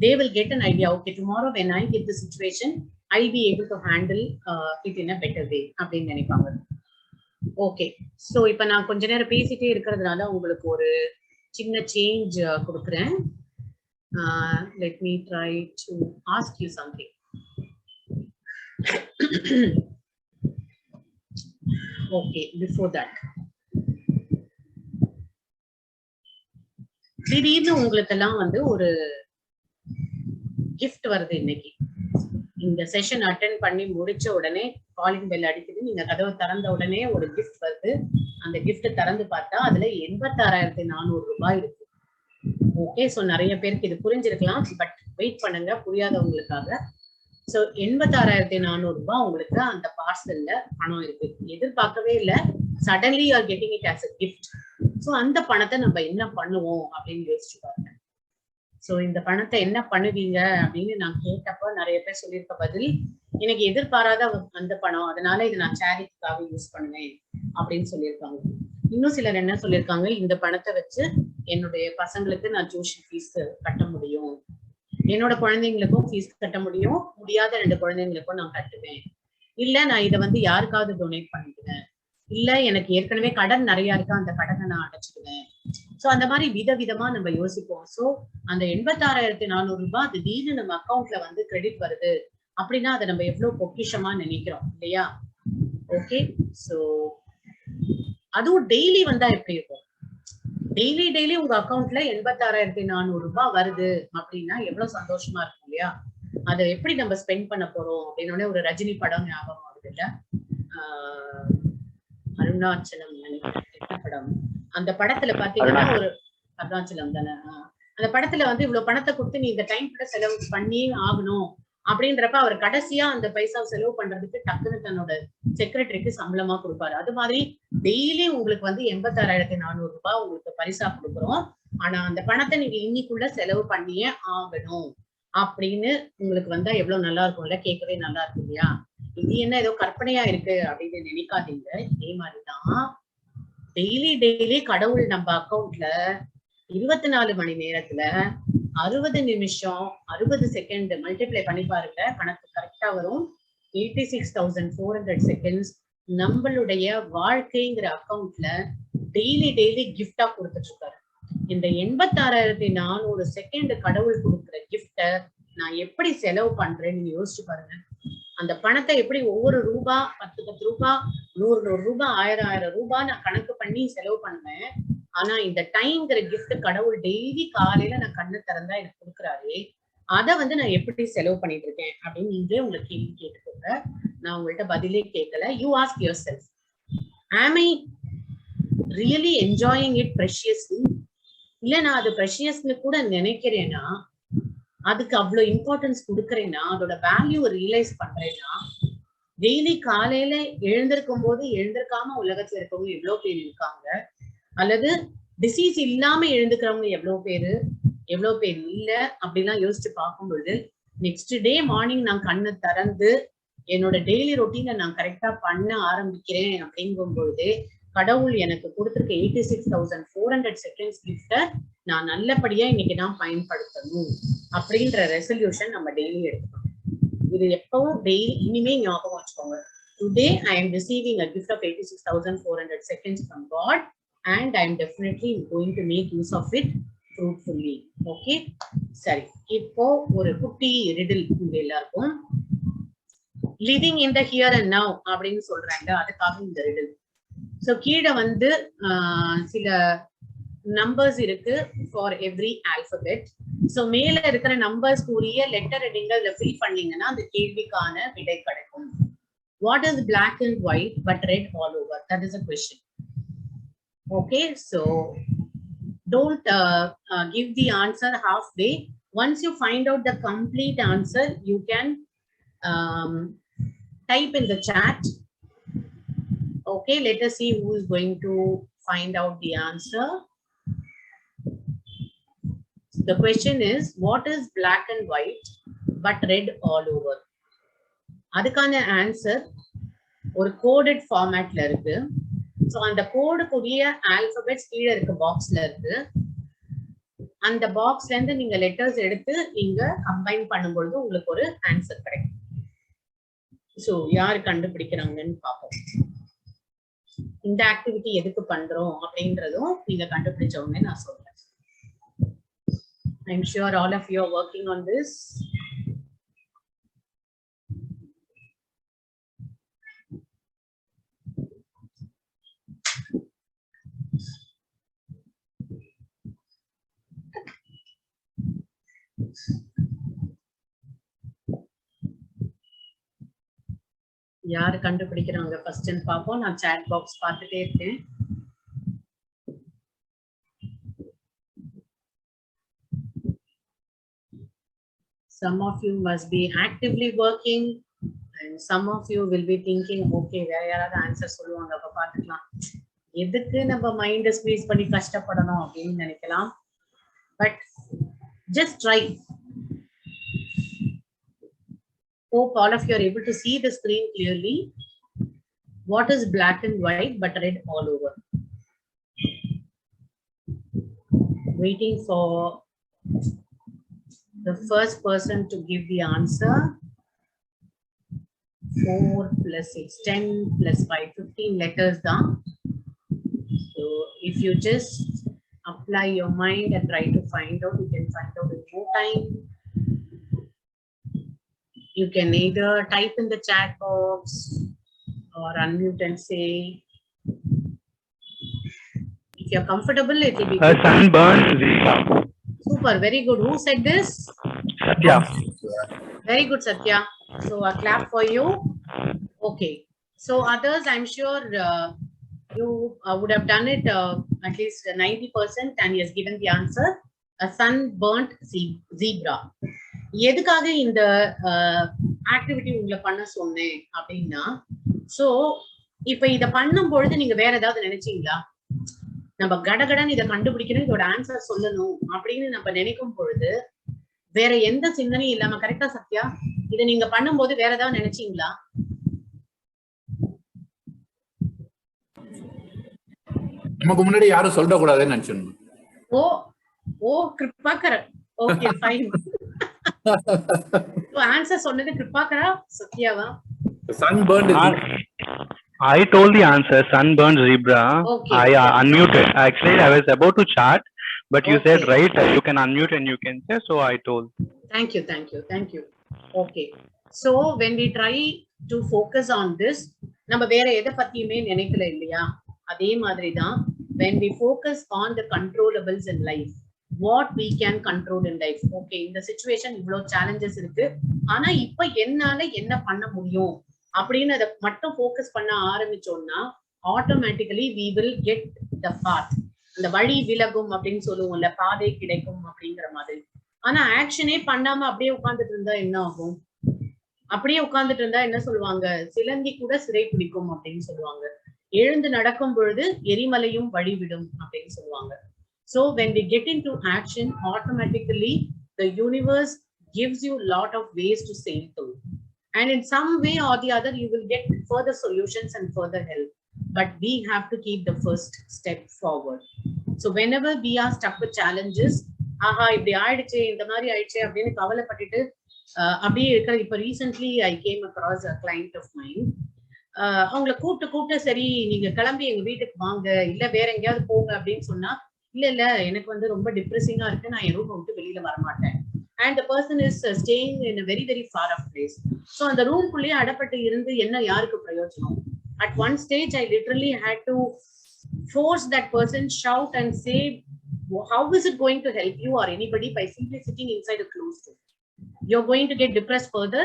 they will get an idea. Okay, tomorrow when I get the situation, I'll be able to handle it in a better way அப்படின்னு நினைப்பாங்க. ஓகே, ஸோ இப்போ நான் கொஞ்ச நேரம் பேசிட்டே இருக்கிறதுனால உங்களுக்கு ஒரு சின்ன சேஞ்ச் கொடுக்குறேன். Let me try to ask you something. Okay, before that திடீர்னு உங்களுக்கெல்லாம் வந்து ஒரு கிஃப்ட் வருது. இன்னைக்கு இந்த செஷன் அட்டென்ட் பண்ணி முடிச்ச உடனே காலிங் பெல் அடிக்குது, நீங்க கதவை திறந்த உடனே ஒரு கிஃப்ட் வருது. அந்த கிஃப்ட் திறந்து பார்த்தா அதுல 86,400 ரூபாய் இருக்கு. ஓகே, ஸோ நிறைய பேருக்கு இது புரிஞ்சிருக்கலாம், பட் வெயிட் பண்ணுங்க புரியாதவங்களுக்காக. ஸோ 86,400 ரூபாய் உங்களுக்கு அந்த பார்சல்ல பணம் இருக்கு. எதிர்பார்க்கவே இல்லை, suddenly you are getting it as a gift. So அந்த பணத்தை நம்ம என்ன பண்ணுவோம் அப்படின்னு யோசிச்சு பாருங்க. ஸோ இந்த பணத்தை என்ன பண்ணுவீங்க அப்படின்னு நான் கேட்டப்போ நிறைய பேர் சொல்லியிருக்க பதில், எனக்கு எதிர்பாராத அந்த பணம், அதனால இதை நான் சேரிட்டிக்காக யூஸ் பண்ணுவேன் அப்படின்னு சொல்லியிருக்காங்க. இன்னும் சிலர் என்ன சொல்லியிருக்காங்க, இந்த பணத்தை வச்சு என்னுடைய பசங்களுக்கு நான் டியூஷன் ஃபீஸ் கட்ட முடியும், என்னோட குழந்தைங்களுக்கும் ஃபீஸ் கட்ட முடியும், முடியாத 2 குழந்தைங்களுக்கும் நான் கட்டுவேன், இல்ல நான் இதை வந்து யாருக்காவது டொனேட் பண்ணிக்குவேன், இல்ல எனக்கு ஏற்கனவே கடன் நிறைய இருக்கு அந்த கடனை நான் அடைச்சிக்குவேன். சோ அந்த மாதிரி விதவிதமா நம்ம யோசிப்போம். சோ அந்த 86,400 ரூபாய் திடீர்னு நம்ம அக்கௌண்ட்ல வந்து கிரெடிட் வருது அப்படின்னா அதை நம்ம எவ்வளவு பொக்கிஷமா நினைக்கிறோம் இல்லையா? ஓகே, சோ அதுவும் டெய்லி வந்தா எப்படி இருக்கும்? டெய்லி உங்க அக்கௌண்ட்ல 86,400 ரூபாய் வருது அப்படின்னா எவ்வளவு சந்தோஷமா இருக்கும் இல்லையா? அதை எப்படி நம்ம ஸ்பெண்ட் பண்ண போறோம் அப்படின்னு ஒரு ரஜினி படம் ஞாபகம் வருது இல்ல, அருணாச்சலம் படம். அந்த படத்துல பாத்தீங்கன்னா ஒரு அருணாச்சலம் தானே, அந்த படத்துல வந்து இவ்வளவு பணத்தை கொடுத்து நீ இந்த டைம் கூட செலவு பண்ணி ஆகணும் அப்படின்றப்ப அவர் கடைசியா அந்த பைசா செலவு பண்றதுக்கு டக்குன்னு தன்னோட செக்ரட்டரிக்கு சம்பளமா கொடுப்பாரு. அது மாதிரி டெய்லி உங்களுக்கு வந்து 86,400 ரூபாய் உங்களுக்கு பரிசா கொடுக்குறோம். ஆனா அந்த பணத்தை நீங்க இன்னைக்குள்ள செலவு பண்ணியே ஆகணும் அப்படின்னு உங்களுக்கு வந்தா எவ்வளவு நல்லா இருக்கும்ல, கேட்கவே நல்லா இருக்கும் இல்லையா? இது என்ன ஏதோ கற்பனையா இருக்கு அப்படின்னு நினைக்காதீங்க. இதே மாதிரிதான் டெய்லி கடவுள் நம்ம அக்கௌண்ட்ல 24 மணி நேரத்துல 60 நிமிஷம் 60 செகண்ட் மல்டிப்ளை பண்ணி பாருங்க, கணக்கு கரெக்டா வரும். 86,400 செகண்ட்ஸ் நம்மளுடைய வாழ்க்கைங்கிற அக்கௌண்ட்ல டெய்லி கிஃப்டா கொடுத்துட்டு இருக்காரு. இந்த 86,400 செகண்ட் கடவுள் கொடுக்குற கிஃப்ட நான் எப்படி செலவு பண்றேன்னு நீங்க யோசிச்சு பாருங்க. அந்த பணத்தை எப்படி ஒவ்வொரு ரூபா 10 ரூபாய் 100 ரூபாய் 1000 ரூபாய் நான் கணக்கு பண்ணி செலவு பண்ணுவேன். ஆனா இந்த டைம்ங்கிற கிஃப்ட் கடவுள் டெய்லி காலையில நான் கண்ணு திறந்தா எனக்கு கொடுக்குறாரு. அதை வந்து நான் எப்படி செலவு பண்ணிட்டு இருக்கேன் அப்படின்னு நீங்களே உங்களுக்கு கேள்வி கேட்டுக்கோங்க. நான் உங்கள்கிட்ட பதிலே கேட்கல. யூ ஆஸ்க் யுவர் செல்ஃப், ஆம் ஐ ரியலி என்ஜாயிங் இட் ப்ரெஷியஸ்லி? இல்ல நான் அது ப்ரெஷியஸ்னு கூட நினைக்கிறேன்னா, அதுக்கு அவ்வளவு இம்பார்ட்டன்ஸ் கொடுக்குறேன்னா, அதோட வேல்யூ ரியலைஸ் பண்றேன்னா, டெய்லி காலையில எழுந்திருக்கும் போது எழுந்திருக்காம உலகத்துல இருக்கவங்க எவ்வளவு பேர் இருக்காங்க, அல்லது டிசீஸ் இல்லாம எழுந்துக்கிறவங்க எவ்வளவு பேர் இல்ல அப்படிலாம் யோசிச்சு பார்க்கும்பொழுது, நெக்ஸ்ட் டே மார்னிங் நான் கண்ணை திறந்து என்னோட டெய்லி ரொட்டீனை நான் கரெக்டா பண்ண ஆரம்பிக்கிறேன் அப்படிங்கும் பொழுது கடவுள் எனக்கு கொடுத்திருக்க 86,400 செகண்ட்ஸ் கிஃப்ட நான் நல்லபடியா இன்னைக்கு நான் பயன்படுத்தணும் அப்படின்ற ரெசல்யூஷன் நம்ம டெய்லி எடுத்துக்கணும். இது எப்பவும் டெய்லி இனிமே ஞாபகம் வச்சுக்கோங்க. Today I am receiving a gift of 86,400 seconds from God and I am definitely going to make use of it fruitfully. Okay, சரி, இப்போ ஒரு குட்டி ரிடில் உங்க எல்லாருக்கும். Living in the here and now அப்படின்னு சொல்றாங்க, அதுக்காக இந்த ரிடில். சோ கீழே வந்து சில நம்பர்ஸ் இருக்கு ஃபார் எவ்ரி ஆல்பபெட். சோ மேல இருக்கிற நம்பர்ஸ் கூறிய லெட்டர் ஹெட்டிங்க ஃபில் பண்ணீங்கன்னா அந்த கேள்விக்கான விடை கிடைக்கும். What is black and white but red all over? That is a question. Okay, so Don't give the answer halfway. Once you find out the complete answer, you can type in the chat. Okay, let us see who is going to find out the answer. The question is, what is black and white but red all over? அதுக்கான answer ஒரு coded ஃபார்மேட்ல இருக்கு. So அந்த கோடுக்குரிய alphabets கீழே இருக்க பாக்ஸ்ல இருக்கு. அந்த பாக்ஸ்ல இருந்து நீங்க லெட்டர்ஸ் எடுத்து நீங்க கம்பைன் பண்ணும்பொழுது உங்களுக்கு ஒரு ஆன்சர் கிடைக்கும். ஸோ யாரு கண்டுபிடிக்கிறாங்கன்னு பார்ப்போம். இந்த ஆக்டிவிட்டி எதுக்கு பண்றோம் அப்படின்றதும் நீங்க கண்டுபிடிச்ச உடனே நான் சொல்றேன். I'm sure all of you are working on this. யாரு கண்டுபிடிக்கிறாங்க ஃபர்ஸ்ட் பாப்போம். நான் chat box பார்த்துட்டே இருக்கேன். Some of you must be actively working and some of you will be thinking, okay, வேற யாராவது ஆன்சர் சொல்லுவாங்க, அப்ப பார்த்துக்கலாம், எதுக்கு நம்ம மைண்ட் ஸ்குவீஸ் பண்ணி கஷ்டப்படணும் அப்படின்னு நினைக்கலாம். But just try. Hope all of you are able to see the screen clearly. What is black and white but red all over? Waiting for the first person to give the answer. 4 plus 6, 10 plus 5, 15 letters down. So if you just apply your mind and try to find out, you can find out in more time. You can either type in the chat box or unmute and say. If you're comfortable, it will be good. Sunburned. Super, very good. Who said this? Satya. Very good, Satya. So a clap for you. Okay. So others, I'm sure you would have done it at least 90% and he has given the answer. A sunburnt zebra. எதுக்காக இந்த activity உங்களை பண்ண சொன்னேன் அப்படின்னா, so இப்ப இத பண்ணும் பொழுது நீங்க வேற ஏதாவது நினைச்சீங்களா? நம்ம கடகடன் இதை கண்டுபிடிக்கணும், இதோட ஆன்சர் சொல்லணும் அப்படின்னு நம்ம நினைக்கும் பொழுது வேற எந்த சிந்தனையும் இல்லாம, கரெக்டா சத்யா? இதை நீங்க பண்ணும்போது வேற ஏதாவது நினைச்சீங்களா? நமக்கு முன்னாடி யாரும் சொல்லக்கூடாதுன்னு நினைச்சிருந்தோம். ஓ ஓ கிருபாகர். Okay fine. ஆன்சர் சொன்னது கிருபாகரா சத்யாவா? Sunburned. I told the answer, sunburned zebra. Okay. I unmuted. Actually, I was about to chat, but you said right, you can unmute and you can say, so I told. Thank you, thank you, thank you. Okay. So when we try to focus on this, நம்ம வேற எதை பத்தியுமே நினைக்கல இல்லையா? அதே மாதிரி தான் when we focus on the controllables in life, what we can control in life. Okay, இந்த situation இவ்வளவு challenges இருக்கு, ஆனா இப்ப என்னால என்ன பண்ண முடியும் அப்படின்னு அதை மட்டும் ஃபோக்கஸ் பண்ண ஆரம்பிச்சோம்னா automatically we will get the path. அந்த வழி விலகும் அப்படின்னு சொல்லுவோம்ல, பாதை கிடைக்கும் அப்படிங்கிற மாதிரி. ஆனா ஆக்ஷனே பண்ணாம அப்படியே உட்கார்ந்துட்டு இருந்தா என்ன ஆகும்? அப்படியே உட்கார்ந்துட்டு இருந்தா என்ன சொல்லுவாங்க? சிலந்தி கூட சிறை பிடிக்கும் அப்படின்னு சொல்லுவாங்க. எழுந்து நடக்கும் பொழுது எரிமலையும் வழிவிடும் அப்படின்னு சொல்லுவாங்க. So when we get into action, automatically the universe gives you a lot of ways to sail through. And in some way or the other, you will get further solutions and further help. But we have to keep the first step forward. So whenever we are stuck with challenges, இப்படி ஆயிடுச்சு, இந்த மாதிரி ஆயிடுச்சு அப்படின்னு கவலைப்பட்டுட்டு அப்படியே இருக்கிற. இப்ப recently I came across a client of mind. அவங்களை கூப்பிட்டு சரி நீங்க கிளம்பி எங்க வீட்டுக்கு வாங்க, இல்ல வேற எங்கேயாவது போங்க அப்படின்னு சொன்னா, இல்ல எனக்கு வந்து ரொம்ப டிப்ரெசிங்கா இருக்கு, நான் என் ரூம் விட்டு வெளியில வரமாட்டேன். And the person is staying in a very, very far off place. So அந்த ரூம் குள்ளேயே அடப்பட்டு இருந்து என்ன யாருக்கு பிரயோஜனம்? At one stage, I literally had to force that person, shout and say, how is it going to help you or anybody by simply sitting inside a closed room? You're going to get depressed further.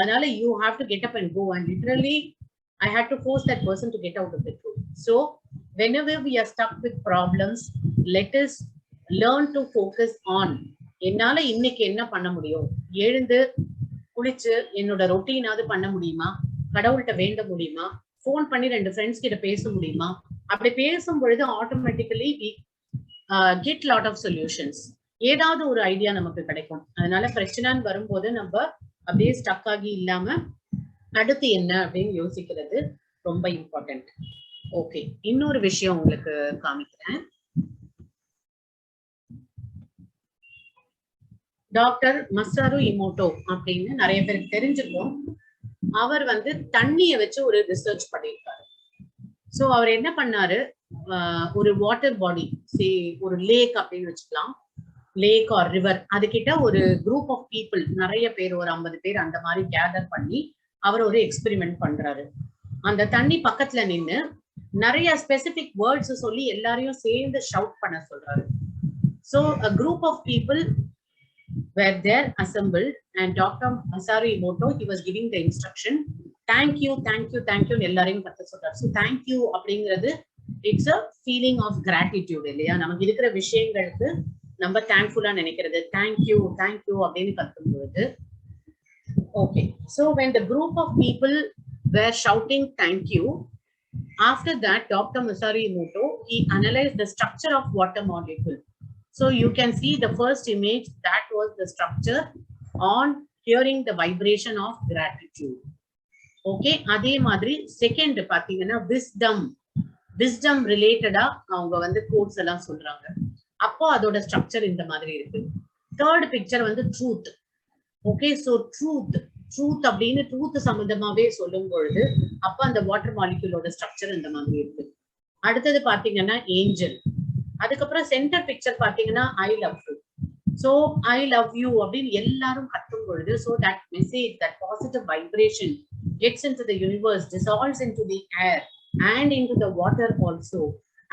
Adala you have to get up and go. And literally, I had to force that person to get out of the room. So whenever we are stuck with problems, let us learn to focus on என்னால இன்னைக்கு என்ன பண்ண முடியும், எழுந்து குளிச்சு என்னோட ரொட்டீனாவது பண்ண முடியுமா, கடவுள்கிட்ட வேண்ட முடியுமா, போன் பண்ணி 2 ஃப்ரெண்ட்ஸ் கிட்ட பேச முடியுமா. அப்படி பேசும் பொழுது automatically we get lot of solutions. ஏதாவது ஒரு ஐடியா நமக்கு கிடைக்கும். அதனால பிரச்சனைன்னு வரும்போது நம்ம அப்படியே ஸ்டக் ஆகி இல்லாம அடுத்து என்ன அப்படின்னு யோசிக்கிறது ரொம்ப இம்பார்ட்டன்ட். ஓகே, இன்னொரு விஷயம் உங்களுக்கு காமிக்கிறேன். டாக்டர் மசாரு இமோட்டோ அப்படின்னு நிறைய பேருக்கு தெரிஞ்சிருக்கும். அவர் வந்து தண்ணியை வச்சு ஒரு ரிசர்ச் பண்ணியிருக்காரு. சோ அவர் என்ன பண்ணாரு, ஒரு வாட்டர் பாடி, ஒரு லேக் அப்படின்னு வச்சுக்கலாம், லேக் ஆர் ரிவர், அதுகிட்ட ஒரு குரூப் ஆஃப் பீப்புள், நிறைய பேர், ஒரு 50 பேர் அந்த மாதிரி கேதர் பண்ணி அவர் ஒரு எக்ஸ்பெரிமெண்ட் பண்றாரு. அந்த தண்ணி பக்கத்துல நின்று நிறைய ஸ்பெசிபிக் வேர்ட்ஸ் சொல்லி எல்லாரையும் சேர்ந்து ஷவுட் பண்ண சொல்றாரு. So a group of people were there assembled and Dr. Masaru Emoto, he was giving the instruction, thank you, thank you, thank you எல்லாரையும் கத்த சொல்றாரு. So thank you அப்படிங்கிறது it's a feeling of gratitude இல்லையா, நமக்கு இருக்கிற விஷயங்களுக்கு நம்ம தேங்க்ஃபுல்லா நினைக்கிறது, thank you அப்படின்னு கத்தும்போது. Okay, so when the group of people were shouting thank you, after that Dr. Masaru Emoto, he analyzed the structure of water molecule. So you can see the first image, that was the structure on hearing the vibration of gratitude. Okay, அதே மாதிரி second பாத்தீங்கன்னா wisdom ரிலேட்டடா அவங்க வந்து quotes எல்லாம் சொல்றாங்க. அப்போ அதோட ஸ்ட்ரக்சர் இந்த மாதிரி இருக்கு. தேர்ட் பிக்சர் வந்து ட்ரூத். ஓகே, சோ ட்ரூத் அப்படின்னு ட்ரூத் சம்பந்தமாவே சொல்லும் பொழுது அப்ப அந்த வாட்டர் மாலிக்யூலோட ஸ்ட்ரக்சர் இந்த மாதிரி இருக்கு. அடுத்தது பாத்தீங்கன்னா ஏஞ்சல். அதுக்கப்புறம் சென்டர் பிக்சர் பாத்தீங்கன்னா I love you. So I love you அப்படின்னு எல்லாரும் கத்தும் பொழுது, so that message, that positive vibration gets into the universe, dissolves into the air and into the water also,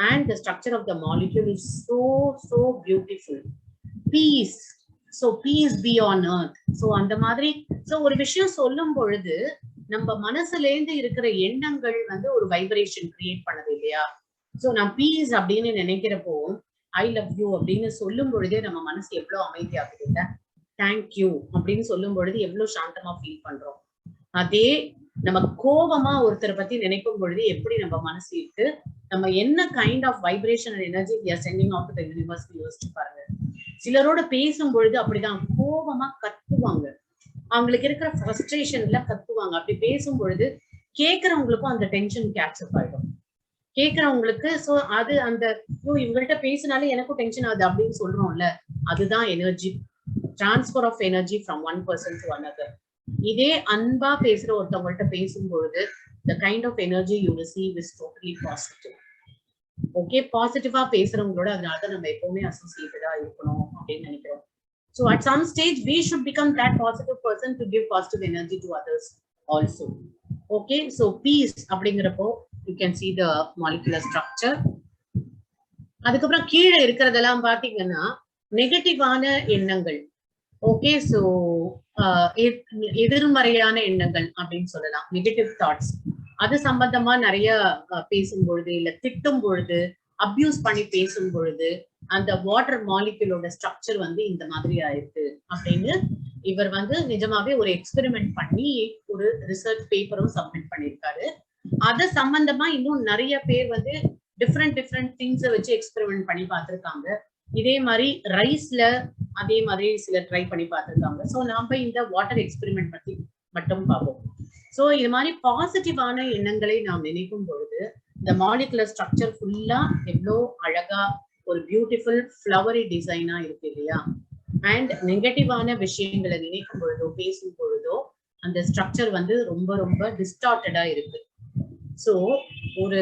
and the structure of the molecule is so beautiful. Peace, so peace be on earth. So அந்த மாதிரி ஒரு விஷயம் சொல்லும் பொழுது நம்ம மனசுல இருந்து இருக்கிற எண்ணங்கள் வந்து ஒரு வைப்ரேஷன் கிரியேட் பண்ணது இல்லையா. சோ நான் பீஸ் அப்படின்னு நினைக்கிறப்போ ஐ லவ் யூ அப்படின்னு சொல்லும் பொழுதே நம்ம மனசு எவ்வளவு அமைதியாகுது இல்ல. தேங்க்யூ அப்படின்னு சொல்லும் பொழுது எவ்வளவு சாந்தமா ஃபீல் பண்றோம். அதே நம்ம கோபமா ஒருத்தரை பத்தி நினைக்கும் பொழுது எப்படி நம்ம மனசு இருக்கு, நம்ம என்ன kind of vibration and energy we are sending out to the universe யோசிச்சு பாருங்க. சிலரோட பேசும் பொழுது அப்படிதான் கோபமா கத்துவாங்க, அவங்களுக்கு இருக்கிற ஃப்ரஸ்ட்ரேஷன்ல கத்துவாங்க. அப்படி பேசும் பொழுது கேட்கறவங்களுக்கும் அந்த டென்ஷன் கேட்சப் ஆயிடும். கேட்கறவங்களுக்கு சோ அது அந்த இவங்கள்ட்ட பேசினாலே எனக்கும் டென்ஷன் ஆகுது அப்படின்னு சொல்றோம்ல, அதுதான் energy, transfer of energy from one person to another. இதே அன்பா பேசுற ஒருத்தவங்கள்ட்ட பேசும்பொழுது the kind of energy you receive is totally positive. Okay, பாசிட்டிவா பேசுறவங்களோட அதனால நம்ம எப்பவுமே அசோசியேட்டடா இருக்கணும் அப்படின்னு நினைக்கிறோம். So at some stage we should become that positive person to give positive energy to others also. Okay, so peace அப்படிங்கிறப்போ you can see the molecular structure. அதுக்கப்புறம் கீழே இருக்கிறதெல்லாம் பாத்தீங்கன்னா நெகட்டிவான எண்ணங்கள். ஓகே, சோ எதிர்மறையான எண்ணங்கள் அப்படின்னு சொல்லலாம், நெகட்டிவ் தாட்ஸ். அது சம்பந்தமா நிறைய பேசும் பொழுது, இல்ல திட்டும் பொழுது, அபியூஸ் பண்ணி பேசும் பொழுது அந்த வாட்டர் மாலிக்யூலோட ஸ்ட்ரக்சர் வந்து இந்த மாதிரி ஆயிருக்கு அப்படின்னு இவர் வந்து நிஜமாவே ஒரு எக்ஸ்பெரிமெண்ட் பண்ணி ஒரு ரிசர்ச் பேப்பரும் சப்மிட் பண்ணியிருக்காரு. அது சம்பந்தமா இன்னும் நிறைய பேர் வந்து டிஃப்ரெண்ட் திங்ஸை வச்சு எக்ஸ்பெரிமெண்ட் பண்ணி பார்த்திருக்காங்க. இதே மாதிரி ரைஸ்ல அதே மாதிரி சிலர் ட்ரை பண்ணி பார்த்திருக்காங்க. ஸோ நாம இந்த வாட்டர் எக்ஸ்பெரிமெண்ட் பத்தி மட்டும் பார்ப்போம். ஸோ இது மாதிரி பாசிட்டிவான எண்ணங்களை நாம் நினைக்கும் பொழுது இந்த மாலிகுலர் ஸ்ட்ரக்சர் ஃபுல்லா எவ்வளோ அழகா ஒரு பியூட்டிஃபுல் ஃப்ளவரி டிசைனா இருக்கு இல்லையா. அண்ட் நெகட்டிவான விஷயங்களை நினைக்கும் பொழுதோ பேசும் பொழுதோ அந்த ஸ்ட்ரக்சர் வந்து ரொம்ப டிஸ்டார்டடா இருக்கு. ஸோ ஒரு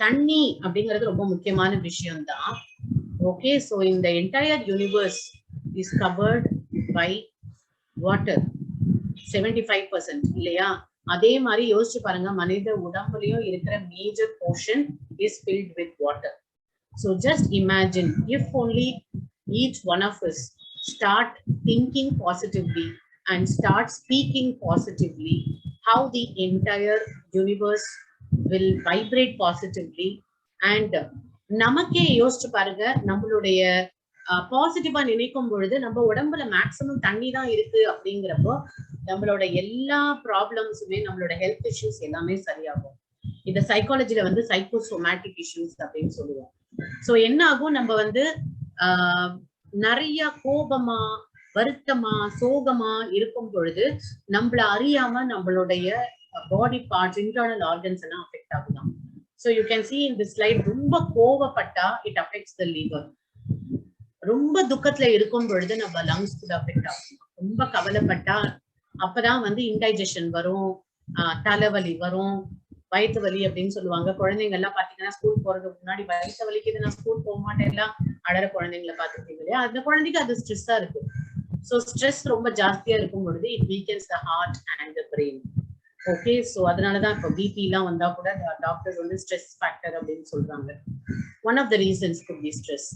தண்ணி அப்படிங்கிறது ரொம்ப முக்கியமான விஷயம்தான். ஓகே, ஸோ இந்த entire universe is covered by water 75% இல்லையா. அதே மாதிரி யோசிச்சு பாருங்க, மனித உடம்புலயும் இருக்கிற major portion is filled with water. So just imagine if only each one of us start thinking positively and start speaking positively, how the entire universe will vibrate positively. And நமக்கே யோசிச்சு பாருங்க, நம்மளுடைய பாசிட்டிவா நினைக்கும் பொழுது நம்ம உடம்புல மேக்சிமம் தண்ணி தான் இருக்கு அப்படிங்கிறப்போ நம்மளோட எல்லா ப்ராப்ளம்ஸுமே நம்மளோட ஹெல்த் இஷ்யூஸ் எல்லாமே சரியாகும். இந்த சைக்காலஜில வந்து சைக்கோசோமேட்டிக் இஷ்யூஸ் அப்படின்னு சொல்லுவோம். சோ என்ன ஆகும், நம்ம வந்து நிறைய கோபமா, வருத்தமா, சோகமா இருக்கும் பொழுது நம்மள அறியாம நம்மளுடைய பாடி பார்ட்ஸ், இன்டர்னல் ஆர்கன்ஸ் எல்லாம் அஃபெக்ட் ஆகலாம். So you can see in this slide, ரொம்ப கோவப்பட்டா it affects the liver. ரொம்ப துக்கத்துல இருக்கும் பொழுது நம்ம லங்ஸ் கூட அஃபெக்ட் ஆகும். ரொம்ப கவலைப்பட்டா அப்பதான் வந்து இன்டைஜஷன் வரும், தலைவலி வரும், வயிற்று வலி அப்படின்னு சொல்லுவாங்க. குழந்தைங்க எல்லாம் பாத்தீங்கன்னா ஸ்கூல் போறதுக்கு முன்னாடி வயிற்று வலிக்குது, நான் ஸ்கூல் போக மாட்டேன் எல்லாம் அழற குழந்தைங்களை பாத்துருக்கீங்க இல்லையா? அந்த குழந்தைக்கு அது ஸ்ட்ரெஸ்ஸா இருக்கு. ஸோ ஸ்ட்ரெஸ் ரொம்ப ஜாஸ்தியா இருக்கும் பொழுது it weakens the heart and the brain. Okay, so அதனாலதான் இப்போ பிபி எல்லாம் வந்தா கூட டாக்டர்ஸ் வந்து ஸ்ட்ரெஸ் ஃபேக்டர் அப்படின்னு சொல்றாங்க. One of the reasons could be stress.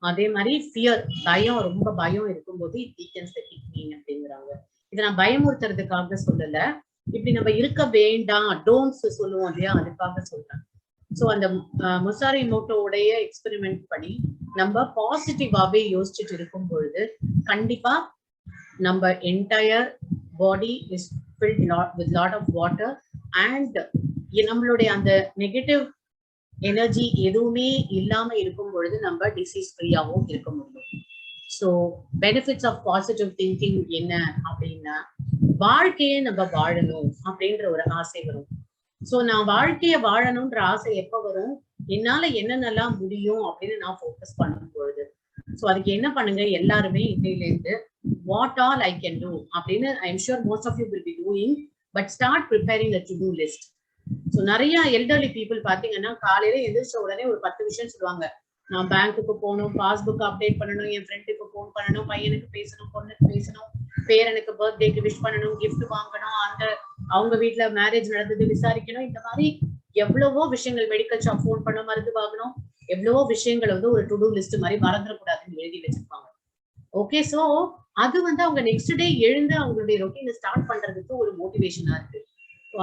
அதே மாதிரி ஃபியர், பயம், ரொம்ப பயம் இருக்கும்போது இட் வீக்கன்ஸ் த கிட்னி அப்படிங்கிறாங்க. இதை நான் பயமுறுத்துறதுக்காக சொல்லல, இப்படி நம்ம இருக்க வேண்டாம், டோன்ட்ஸ் சொல்லுவோம் இல்லையா, அதுக்காக சொல்றேன். ஸோ அந்த முசாரி மோட்டோவுடைய எக்ஸ்பெரிமெண்ட் படி நம்ம பாசிட்டிவாவே யோசிச்சுட்டு இருக்கும் பொழுது கண்டிப்பா நம்ம entire body is filled with lot of water and நம்மளுடைய அந்த நெகட்டிவ் எனர்ஜி எதுவுமே இல்லாம இருக்கும் பொழுது நம்ம டிசீஸ் ஃப்ரீயாவும் இருக்க முடியும். So benefits of positive thinking என்ன அப்படின்னா, வாழ்க்கையை நம்ம வாழணும் அப்படின்ற ஒரு ஆசை வரும். ஸோ நான் வாழ்க்கையை வாழணும்ன்ற ஆசை எப்ப வரும், என்னால என்னென்னலாம் முடியும் அப்படின்னு நான் ஃபோக்கஸ் பண்ணும் பொழுது. ஸோ அதுக்கு என்ன பண்ணுங்க, எல்லாருமே இன்னையில இருந்து what all I can do அப்படின்னு I'm sure most of you will be doing, but start preparing a to-do list. So நிறைய எல்டர்லி பீப்புள் பாத்தீங்கன்னா காலையில எந்திரிச்ச உடனே ஒரு 10 விஷயம் சொல்லுவாங்க. நான் பேங்க்குக்கு போகணும், பாஸ்புக் அப்டேட் பண்ணணும், என் ஃப்ரெண்டுக்கு ஃபோன் பண்ணணும், பையனுக்கு பேசணும், பொண்ணுக்கு பேசணும், பேரனுக்கு பர்த்டேக்கு விஷ் பண்ணணும், கிஃப்ட் வாங்கணும், அந்த அவங்க வீட்டுல மேரேஜ் நடந்தது விசாரிக்கணும். இந்த மாதிரி எவ்வளவோ விஷயங்கள், மெடிக்கல் ஷாப் ஃபோன் பண்ண, மருந்து வாங்கணும், எவ்வளவோ விஷயங்கள் வந்து ஒரு டு டூ லிஸ்ட் மாதிரி மறந்துடக்கூடாதுன்னு எழுதி வச்சிருப்பாங்க. ஓகே, சோ அது வந்து அவங்க நெக்ஸ்ட் டே எழுந்து அவங்களுடைய ரொட்டீனை ஸ்டார்ட் பண்றதுக்கு ஒரு மோட்டிவேஷனா இருக்கு.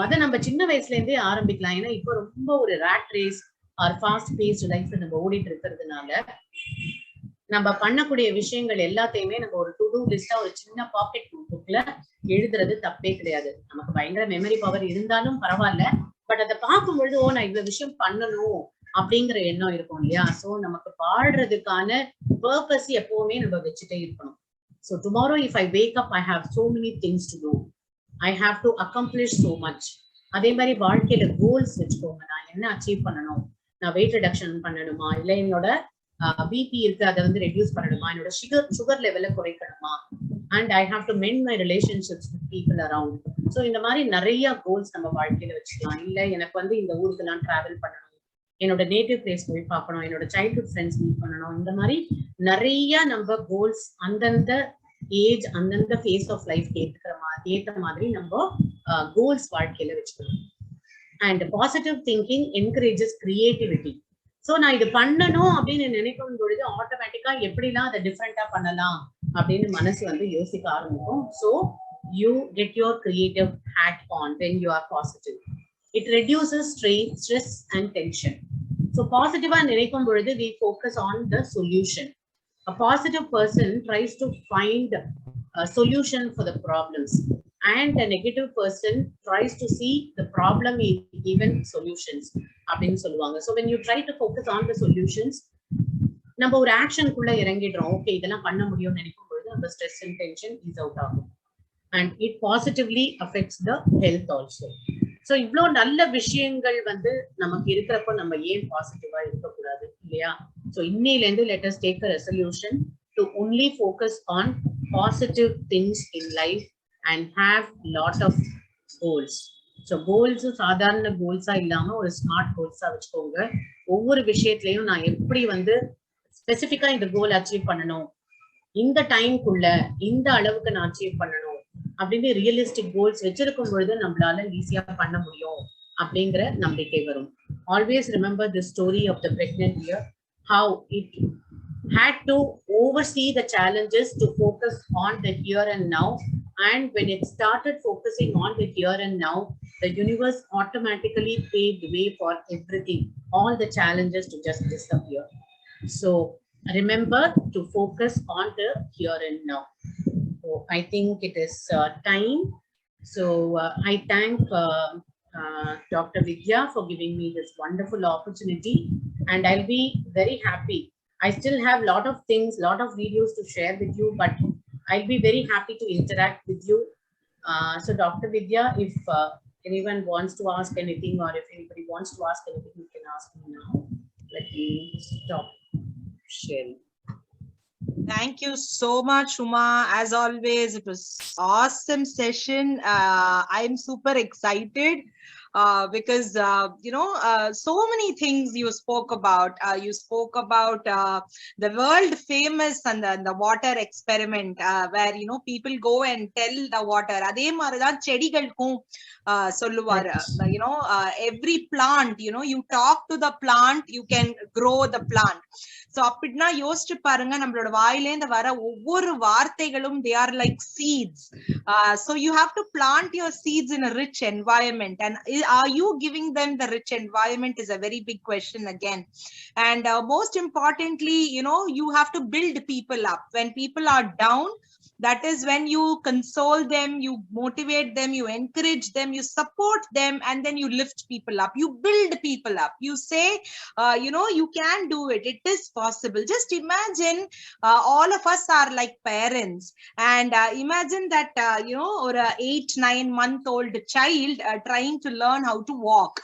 அதை நம்ம சின்ன வயசுல இருந்தே ஆரம்பிக்கலாம். ஏன்னா இப்போ ரொம்ப ஒரு rat race or fast paced life நம்ம ஓடிட்டு இருக்கிறதுனால நம்ம பண்ணக்கூடிய விஷயங்கள் எல்லாத்தையுமே நம்ம ஒரு டு டூ லிஸ்டா ஒரு சின்ன பாக்கெட் புக்ல எழுதுறது தப்பே கிடையாது. நமக்கு பயங்கர மெமரி பவர் இருந்தாலும் பரவாயில்ல, பட் அதை பார்க்கும்பொழுது ஓ நான் இவ்வளவு விஷயம் பண்ணணும் அப்படிங்கிற எண்ணம் இருக்கும் இல்லையா? சோ நமக்கு பாடுறதுக்கான பர்பஸ் எப்பவுமே நம்ம வச்சுட்டே இருக்கணும். So tomorrow if I wake up, I have so many things to do. I have to accomplish so much. அதே மாதிரி வாழ்க்கையில கோல்ஸ் வச்சுக்கோங்க. நான் என்ன அச்சீவ் பண்ணணும், நான் வெயிட் ரிடக்ஷன் பண்ணணுமா, இல்ல என்னோட பிபி இருக்கு அதை வந்து ரெடியூஸ் பண்ணணுமா, என்னோட சுகர் லெவலை குறைக்கணுமா, and I have to mend my relationships with people around. So இந்த மாதிரி நிறைய கோல்ஸ் நம்ம வாழ்க்கையில வச்சுக்கலாம். இல்ல எனக்கு வந்து இந்த ஊருக்கு நான் டிராவல் பண்ணணும், என்னோட நேட்டிவ் பிளேஸ் போய் பார்க்கணும், என்னோட சைல்ட்ஹுட் ஃப்ரெண்ட்ஸ் மீட் பண்ணணும். இந்த மாதிரி நிறைய நம்ம கோல்ஸ் அந்தந்த ஏஜ், அந்தந்த ஃபேஸ் ஆஃப் லைஃப் ஏற்ற மாதிரி நம்ம கோல்ஸ் வாழ்க்கையில வச்சுக்கணும். And positive thinking encourages creativity. So நான் இது பண்ணணும் அப்படின்னு நினைக்கும் பொழுது ஆட்டோமேட்டிக்கா எப்படிலாம் அதை டிஃப்ரெண்டா பண்ணலாம் அப்படின்னு மனசு வந்து யோசிக்க ஆரம்பிக்கும். So you get your creative hat on when you are positive. It reduces stress and tension. So positive நினைக்கும் பொழுது we focus on the solution. A positive person tries to find a solution for the problems, and a negative person tries to see the problem in even solutions அப்படின்னு சொல்லுவாங்க. So when you try to focus on the solutions, நம்ம ஒரு ஆக்ஷனுக்குள்ள இறங்கிடுறோம். Okay இதெல்லாம் பண்ண முடியும்னு நினைக்கும் பொழுது நம்ம stress and tension is out ஆகும். And it positively affects the health also. So இவ்வளோ நல்ல விஷயங்கள் வந்து நமக்கு இருக்கிறப்ப நம்ம ஏன் பாசிட்டிவா இருக்கக்கூடாது இல்லையா? ஸோ இன்னையில இருந்து let us take a resolution to only focus on positive things in life and have lot of goals. So goals சாதாரண கோல்ஸா இல்லாம ஒரு ஸ்மார்ட் கோல்ஸா வச்சுக்கோங்க. ஒவ்வொரு விஷயத்திலையும் நான் எப்படி வந்து ஸ்பெசிஃபிக்கா இந்த கோல் அச்சீவ் பண்ணணும், இந்த டைம்குள்ள இந்த அளவுக்கு நான் அச்சீவ் பண்ணணும் அப்படின்னு ரியலிஸ்டிக் கோல்ஸ் வச்சிருக்கும் பொழுது நம்மளால ஈஸியா பண்ண முடியும் அப்படிங்கிற நம்பிக்கை வரும். Always remember the story of the pregnant deer, how it had to oversee the challenges to focus on the here and now, and when it started focusing on the here and now, the universe automatically paved the way for everything, all the challenges to just disappear. So remember to focus on the here and now. So I think it is time. So I thank Dr. Vidya for giving me this wonderful opportunity, and I'll be very happy. I still have a lot of things, lot of videos to share with you, but I'll be very happy to interact with you. So Dr. Vidya, if anyone wants to ask anything, or if anybody wants to ask anything, you can ask me now. Let me stop sharing. Thank you so much, Uma. As always, it was awesome session. I'm super excited because so many things you spoke about. You spoke about the world famous and the water experiment, where people go and tell the water. அதே மாதிரிதான் செடிகளுக்கும் சொல்லுவாரு. Every plant, you talk to the plant, you can grow the plant. So அப்படின்னா யோசிச்சு பாருங்க, நம்மளோட வாயிலேந்து வர ஒவ்வொரு வார்த்தைகளும் they are like seeds. So you have to plant your seeds in a rich environment, and are you giving them the rich environment is a very big question again. And most importantly, you have to build people up when people are down. That is when you console them, you motivate them, you encourage them, you support them, and then you lift people up, you build people up, you say you can do it, it is possible. Just imagine all of us are like parents, and imagine that or a 8-9 month old child trying to learn how to walk.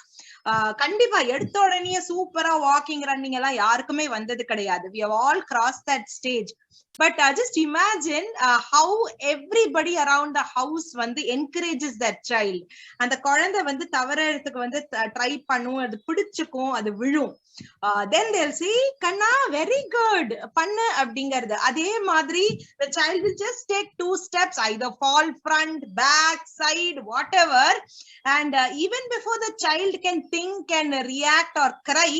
கண்டிப்பா எடுத்த உடனே சூப்பரா walking running எல்லாம் யாருக்குமே வந்தது கிடையாது. We have all crossed that stage. But just imagine how everybody around the house வந்து encourages that child. அந்த குழந்தை வந்து தவறதுக்கு வந்து ட்ரை பண்ணும், அது பிடிச்சுக்கும், அது விழும். Then they'll say, Kanna, very good, பண்ணு அப்படிங்கிறது. அதே மாதிரி the child will just take 2 steps, either fall front, back, side, whatever. And even before the child can think and react or cry,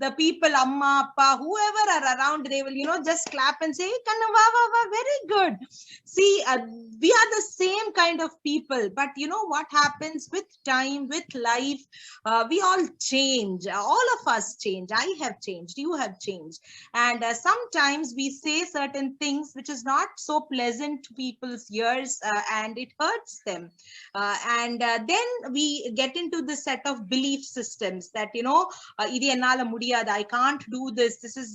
the people, amma, appa, whoever are around, they will, just clap and say, Kanna, va, va, va, very good. See, we are the same kind of people, but what happens with time, with life, we all change. All of us change. I have changed. You have changed. And sometimes we say certain things which is not so pleasant to people's ears, and it hurts them. And then we get into the set of belief systems that, idu ennala mudiyadu, I can't do this. This is,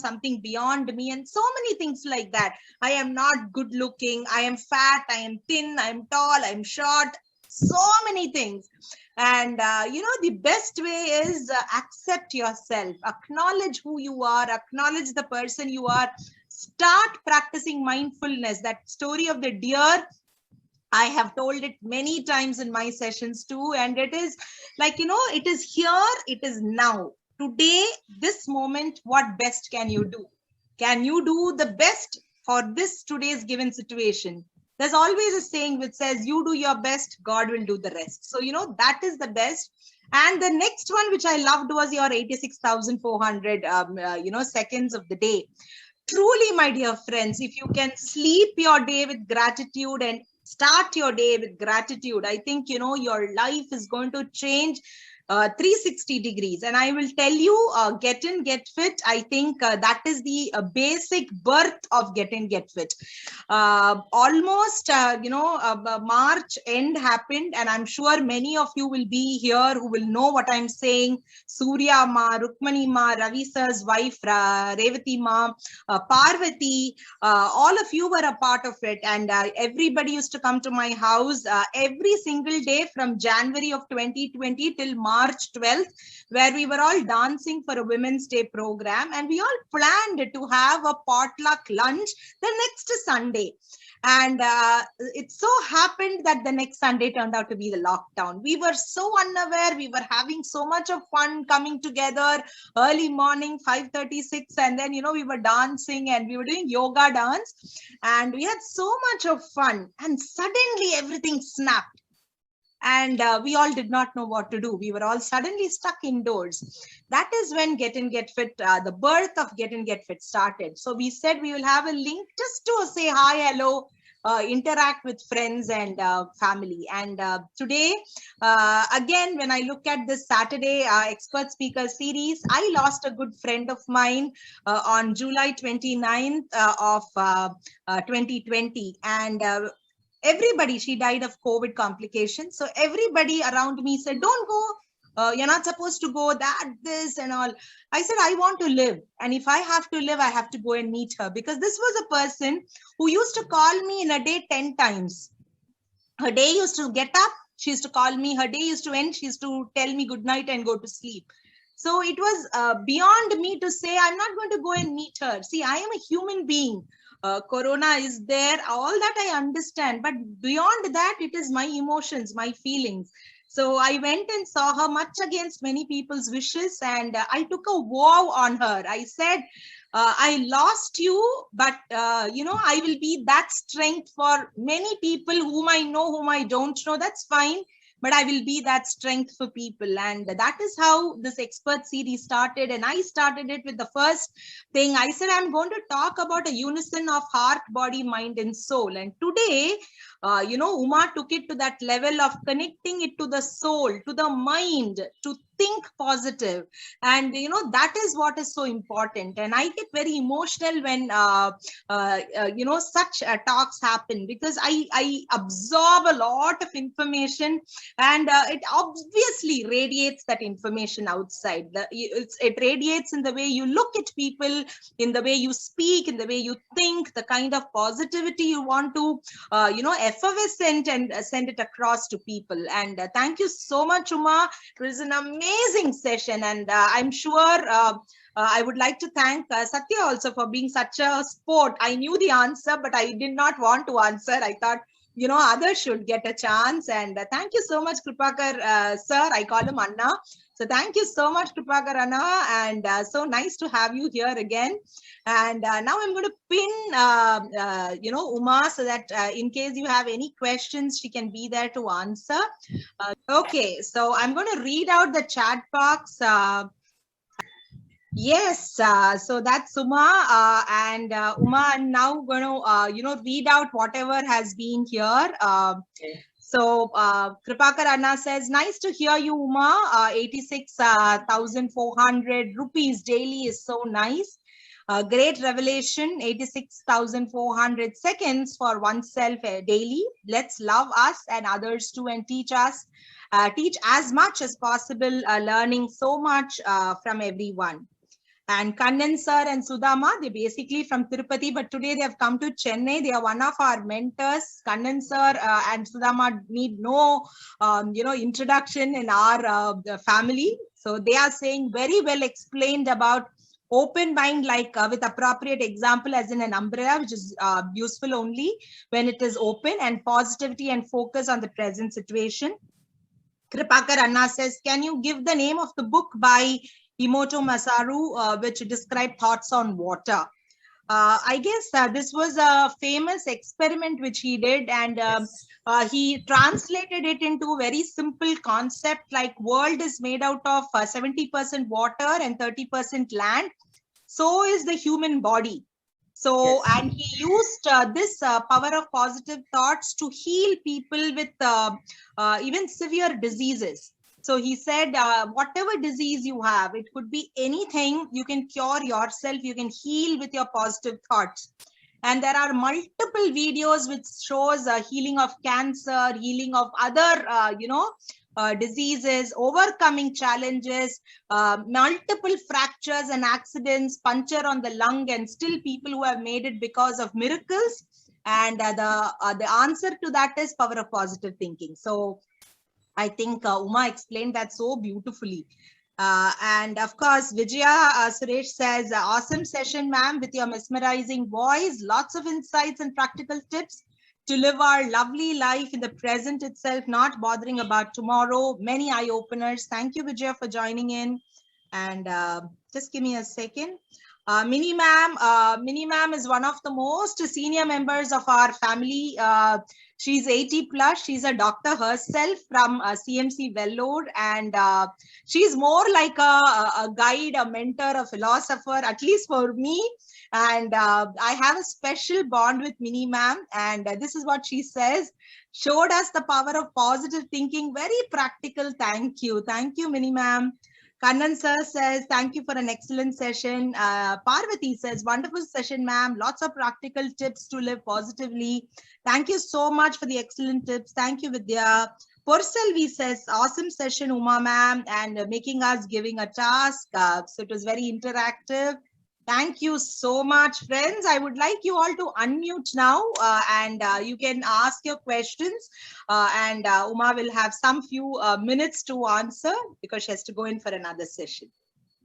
something beyond me, and so many things like that. I am not good looking. I am fat. I am thin. I am tall. I am short. So many things. And the best way is accept yourself, acknowledge who you are, acknowledge the person you are, start practicing mindfulness. That story of the deer, I have told it many times in my sessions too, and it is like, it is here, it is now, today, this moment. What best can you do? Can you do the best for this today's given situation? There's always a saying which says, you do your best, God will do the rest. So, that is the best. And the next one, which I loved, was your 86,400, seconds of the day. Truly, my dear friends, if you can sleep your day with gratitude and start your day with gratitude, I think, your life is going to change 360 degrees. And I will tell you, Get In, Get Fit, I think that is the basic birth of Get In, Get Fit. Almost, March end happened, and I'm sure many of you will be here who will know what I'm saying. Surya Ma, Rukmani Ma, Ravi sir's wife, Revati Ma, Parvati, all of you were a part of it. And everybody used to come to my house every single day from January of 2020 till March 12th, where we were all dancing for a Women's Day program, and we all planned to have a potluck lunch the next Sunday. And it so happened that the next Sunday turned out to be the lockdown. We were so unaware. We were having so much of fun coming together early morning, 5:36, and then, we were dancing and we were doing yoga dance, and we had so much of fun. And suddenly everything snapped. And we all did not know what to do. We were all suddenly stuck indoors. That is when Get In, Get Fit, the birth of Get In, Get Fit started. So we said we will have a link just to say hi, hello, interact with friends and family. And today, again, when I look at this Saturday expert speaker series, I lost a good friend of mine on July 29th of 2020. And everybody, she died of COVID complications. So everybody around me said, don't go. You're not supposed to go, that, this and all. I said, I want to live. And if I have to live, I have to go and meet her, because this was a person who used to call me in a day 10 times. Her day used to get up, she used to call me. Her day used to end, she used to tell me good night and go to sleep. So it was beyond me to say, I'm not going to go and meet her. See, I am a human being. Corona is there, all that I understand. But beyond that, it is my emotions, my feelings. So I went and saw her, much against many people's wishes, and I took a vow on her. I said, I lost you, but I will be that strength for many people whom I know, whom I don't know. That's fine. But I will be that strength for people. And that is how this expert series started. And I started it with the first thing. I said, I'm going to talk about a unison of heart, body, mind, and soul. And today, Uma took it to that level of connecting it to the soul, to the mind, to think positive. And, that is what is so important. And I get very emotional when, such talks happen, because I absorb a lot of information, and it obviously radiates that information outside. It radiates in the way you look at people, in the way you speak, in the way you think, the kind of positivity you want to, effervescent and send it across to people. And thank you so much, Uma. It was an amazing session, and I'm sure I would like to thank Satya also for being such a sport. I knew the answer, but I did not want to answer. I thought, others should get a chance. And thank you so much, Kripakar sir. I call him Anna. So thank you so much, Kripakar Anna. And so nice to have you here again. And now I'm going to pin, Uma, so that in case you have any questions, she can be there to answer. Okay, so I'm going to read out the chat box. Yes, so that's Uma, and Uma, I'm now going to, read out whatever has been here. So Kripakar Anna says, nice to hear you, Uma. 86,400 rupees daily is so nice. Great revelation, 86,400 seconds for oneself daily. Let's love us and others too, and teach us, teach as much as possible, learning so much from everyone. And Kannan sir and Sudama, they're basically from Tirupati, but today they have come to Chennai. They are one of our mentors. Kannan sir and Sudama need no, introduction in our family. So they are saying very well explained about open mind, like with appropriate example as in an umbrella, which is useful only when it is open, and positivity and focus on the present situation. Kripakar Anna says, can you give the name of the book by Emoto Masaru, which described thoughts on water? I guess this was a famous experiment which he did, and he translated it into a very simple concept, like world is made out of 70% water and 30% land. So is the human body. So, and he used this power of positive thoughts to heal people with even severe diseases. So he said, whatever disease you have, it could be anything, you can cure yourself, you can heal with your positive thoughts. And there are multiple videos which shows healing of cancer, healing of other, diseases, overcoming challenges, multiple fractures and accidents, puncture on the lung, and still people who have made it because of miracles. And the answer to that is power of positive thinking. So I think Uma explained that so beautifully. And of course, Vijaya Suresh says, awesome session, ma'am, with your mesmerizing voice, lots of insights and practical tips to live our lovely life in the present itself, not bothering about tomorrow. Many eye openers. Thank you, Vijaya, for joining in. And just give me a second. Minnie ma'am is one of the most senior members of our family. She's 80 plus. She's a doctor herself from CMC Vellore, and she's more like a guide, a mentor, a philosopher, at least for me. And I have a special bond with Minnie ma'am, and this is what she says. Showed us the power of positive thinking. Very practical. Thank you, Minnie ma'am. Kannan sir says, thank you for an excellent session. Parvati says, wonderful session, ma'am. Lots of practical tips to live positively. Thank you so much for the excellent tips. Thank you, Vidya. Porselvi says, awesome session, Uma ma'am, and making us giving a task. So it was very interactive. Thank you so much, friends. I would like you all to unmute now and you can ask your questions and Uma will have some few minutes to answer because she has to go in for another session.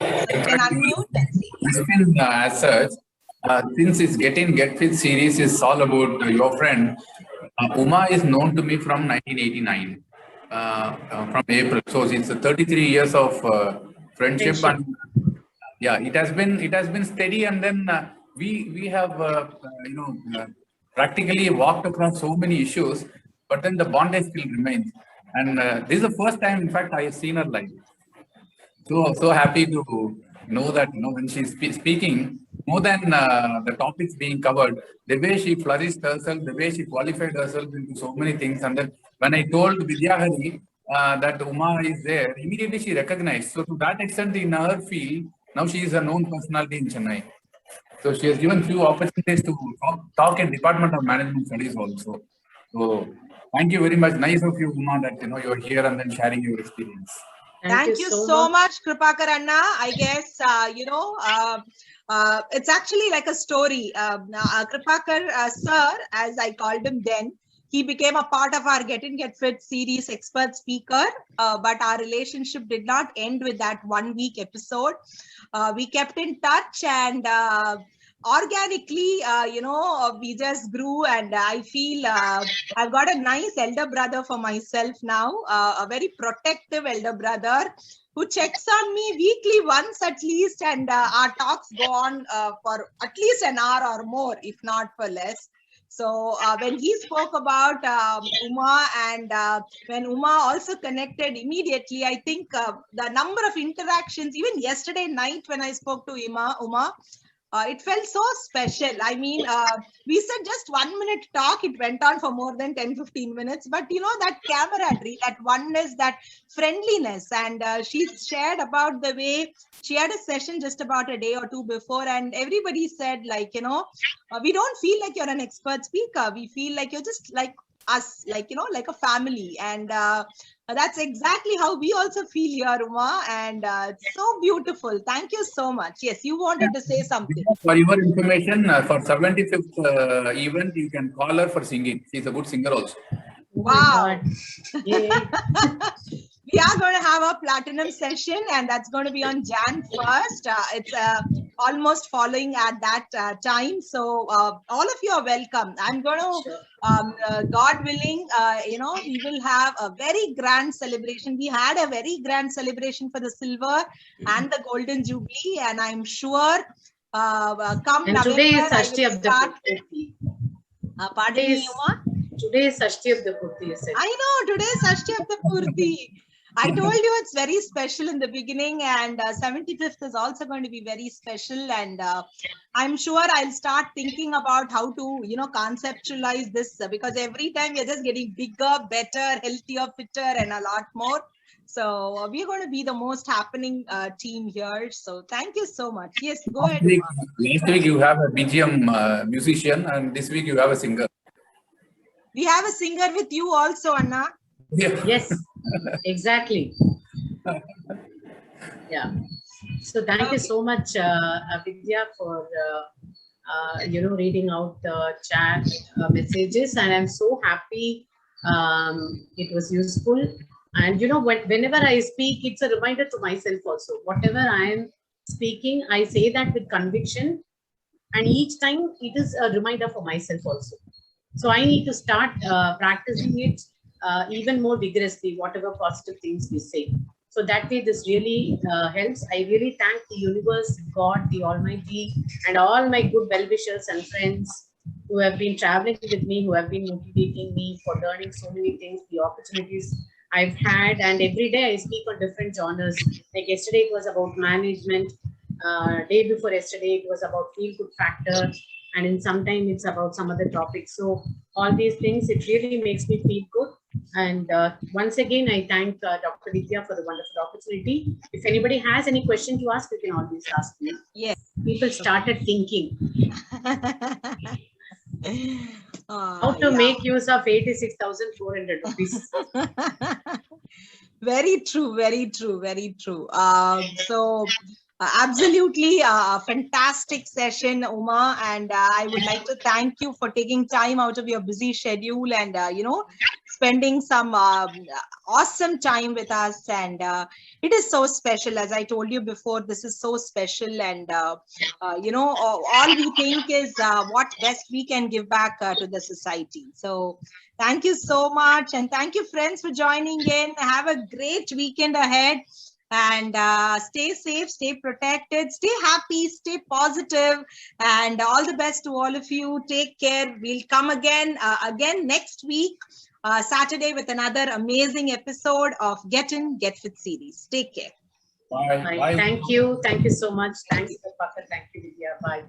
So you can unmute and see. Question as such, since it's Get Fit series is all about your friend, Uma is known to me from 1989, from April. So it's 33 years of friendship. And yeah, it has been steady, and then we have practically walked across so many issues, but then the bondage still remains. And this is the first time, in fact, I have seen her live. So happy to know that when she's speaking, more than the topics being covered, the way she flourished herself, the way she qualified herself into so many things. And then when I told Vidya Hari that Uma is there, immediately she recognized. So to that extent, in her field, now she is a known personality in Chennai. So she has given few opportunities to talk in Department of Management Studies also. So thank you very much. Nice of you, Uma, that you're here and then sharing your experience. Thank you so much, Kripakar Anna. I guess it's actually like a story. Kripakar sir, as I called him then, he became a part of our Get Fit series expert speaker, but our relationship did not end with that 1 week episode. We kept in touch and organically, we just grew, and I feel I've got a nice elder brother for myself now, a very protective elder brother who checks on me weekly once at least, and our talks go on for at least an hour or more, if not for less. So when he spoke about Uma and when Uma also connected immediately, I think the number of interactions, even yesterday night when I spoke to Uma, it felt so special. I mean, we said just 1 minute talk. It went on for more than 10-15 minutes. But that camaraderie, that oneness, that friendliness. And she shared about the way she had a session just about a day or two before. And everybody said, like, we don't feel like you're an expert speaker. We feel like you're just like us, like a family. And that's exactly how we also feel here, Uma, and it's so beautiful. Thank you so much. Yes, you wanted to say something. For your information, for 75th event, you can call her for singing. She's a good singer also. Wow. We are going to have a platinum session, and that's going to be on Jan 1st. It's almost following at that time. So all of you are welcome. I'm going to, God willing, we will have a very grand celebration. We had a very grand celebration for the silver and the golden jubilee, and I'm sure come and November, today is Shashti of the Purti. Pardon me, Uma? Today is Shashti of the Purti. I know, today is Shashti of the Purti. I told you it's very special in the beginning, and 75th is also going to be very special. And I'm sure I'll start thinking about how to, conceptualize this, because every time we're just getting bigger, better, healthier, fitter, and a lot more. So we're going to be the most happening team here. So thank you so much. Yes, go ahead. Last week you have a BGM musician, and this week you have a singer. We have a singer with you also, Anna. Yeah. Yes, exactly. Yeah. So thank you so much, Vidya, for reading out the chat messages, and I'm so happy it was useful. And whenever I speak, it's a reminder to myself also. Whatever I am speaking, I say that with conviction, and each time it is a reminder for myself also. So I need to start practicing it even more vigorously, whatever positive things we say. So that way, this really helps. I really thank the universe, God, the Almighty, and all my good well-wishers and friends who have been traveling with me, who have been motivating me for learning so many things, the opportunities I've had. And every day I speak on different genres. Like yesterday, it was about management. Day before yesterday, it was about feel-good factor. And in some time, it's about some other topics. So all these things, it really makes me feel good. And once again, I thank Dr. Vidya for the wonderful opportunity. If anybody has any question to ask, you can always ask me. Yes. People started thinking how to Yeah. make use of 86,400 rupees. Very true, very true, very true. Absolutely a fantastic session, Uma, and I would like to thank you for taking time out of your busy schedule and spending some awesome time with us. And it is so special, as I told you before. This is so special, and all we think is what best we can give back to the society. So thank you so much, and thank you, friends, for joining in. Have a great weekend ahead. And stay safe, stay protected, stay happy, stay positive, and all the best to all of you. Take care. We'll come again next week, Saturday, with another amazing episode of Get In, Get Fit series. Take care. Bye. Bye. Thank you. Thank you so much. Thanks, Papa. Thank you, Vidya. Bye.